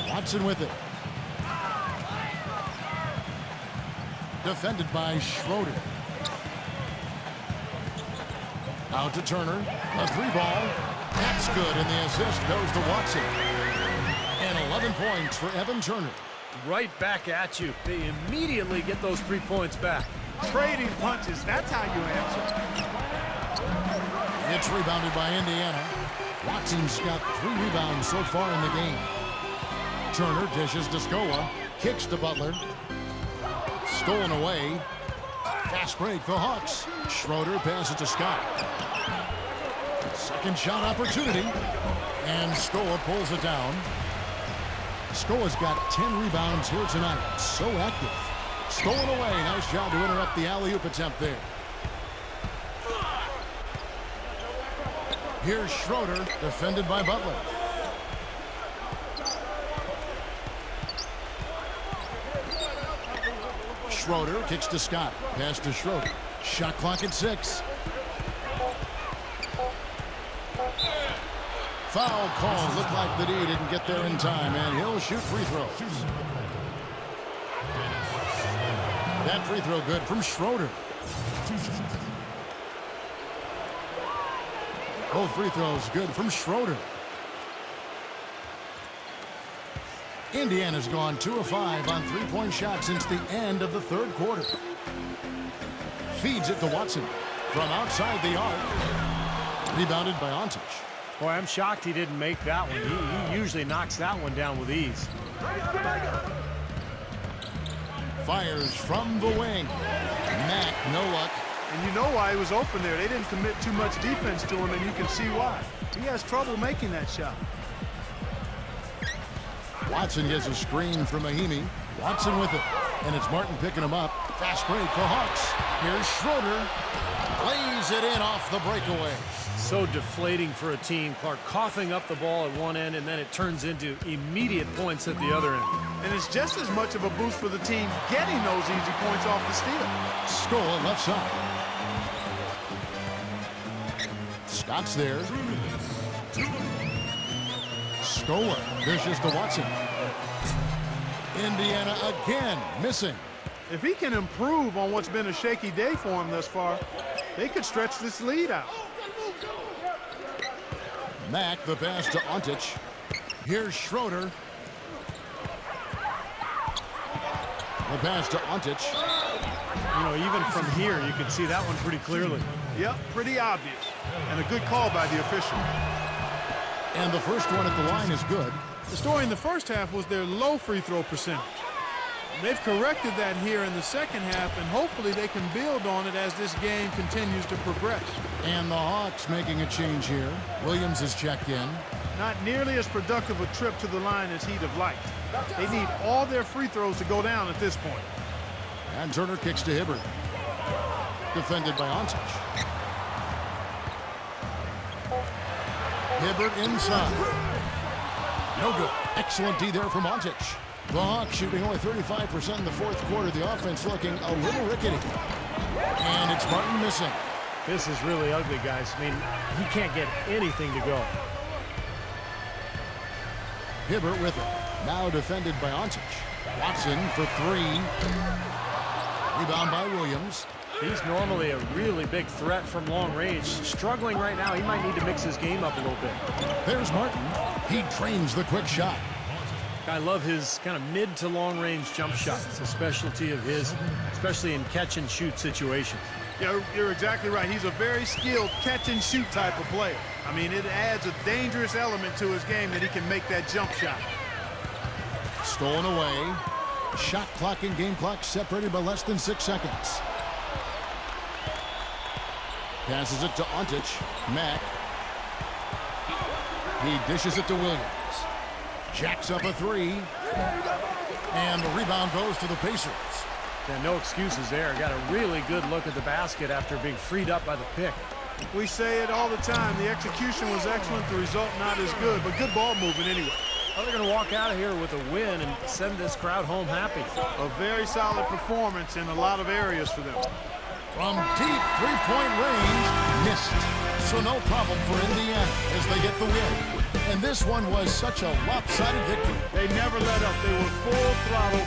Watson with it. Defended by Schroder. Out to Turner. A 3-ball. That's good, and the assist goes to Watson. And 11 points for Evan Turner. Right back at you. They immediately get those 3 points back. Trading punches, that's how you answer. It's rebounded by Indiana. Watson's got 3 rebounds so far in the game. Turner dishes to Scola. Kicks to Butler. Stolen away. Fast break, the Hawks. Schroder passes to Scott. Second shot opportunity. And Scola pulls it down. Scola's got 10 rebounds here tonight. So active. Stolen away. Nice job to interrupt the alley-oop attempt there. Here's Schroder, defended by Butler. Schroder kicks to Scott. Pass to Schroder. Shot clock at 6. Foul call. Looked like the D didn't get there in time, and he'll shoot free throws. That free throw good from Schroder. Both free throws good from Schroder. Indiana's gone 2 of 5 on 3-point shots since the end of the third quarter. Feeds it to Watson from outside the arc. Rebounded by Antic. Boy, I'm shocked he didn't make that one. He usually knocks that one down with ease. Fires from the wing. Mack, no luck. And you know why he was open there. They didn't commit too much defense to him, and you can see why. He has trouble making that shot. Watson gets a screen from Mahinmi. Watson with it. And it's Martin picking him up. Fast break for Hawks. Here's Schroder. Lays it in off the breakaway. So deflating for a team. Clark coughing up the ball at one end, and then it turns into immediate points at the other end. And it's just as much of a boost for the team getting those easy points off the steal. Scola left side. Scott's there. Scola dishes to Watson. Indiana again missing. If he can improve on what's been a shaky day for him thus far, they could stretch this lead out. Mack, the pass to Antic. Here's Schroder. The pass to Antic. You know, even from here, you can see that one pretty clearly. Yep, pretty obvious. And a good call by the official. And the first one at the line is good. The story in the first half was their low free throw percentage. They've corrected that here in the second half, and hopefully they can build on it as this game continues to progress. And the Hawks making a change here. Williams is checked in. Not nearly as productive a trip to the line as he'd have liked. They need all their free throws to go down at this point. And Turner kicks to Hibbert. Defended by Antic. Hibbert inside. No good. Excellent D there from Antic. The Hawks shooting only 35% in the fourth quarter. The offense looking a little rickety. And it's Martin missing. This is really ugly, guys. I mean, he can't get anything to go. Hibbert with it. Now defended by Antic. Watson for 3. Rebound by Williams. He's normally a really big threat from long range. Struggling right now. He might need to mix his game up a little bit. There's Martin. He trains the quick shot. I love his kind of mid to long range jump shot. It's a specialty of his, especially in catch and shoot situations. Yeah, you're exactly right. He's a very skilled catch and shoot type of player. I mean, it adds a dangerous element to his game that he can make that jump shot. Stolen away. Shot clock and game clock separated by less than 6 seconds. Passes it to Antic. Mack. He dishes it to Williams. Jacks up a three. And the rebound goes to the Pacers. Yeah, no excuses there. Got a really good look at the basket after being freed up by the pick. We say it all the time. The execution was excellent. The result not as good, but good ball movement anyway. Well, they're going to walk out of here with a win and send this crowd home happy. A very solid performance in a lot of areas for them. From deep three-point range, missed. So no problem for Indiana as they get the win. And this one was such a lopsided victory. They never let up. They were full throttle.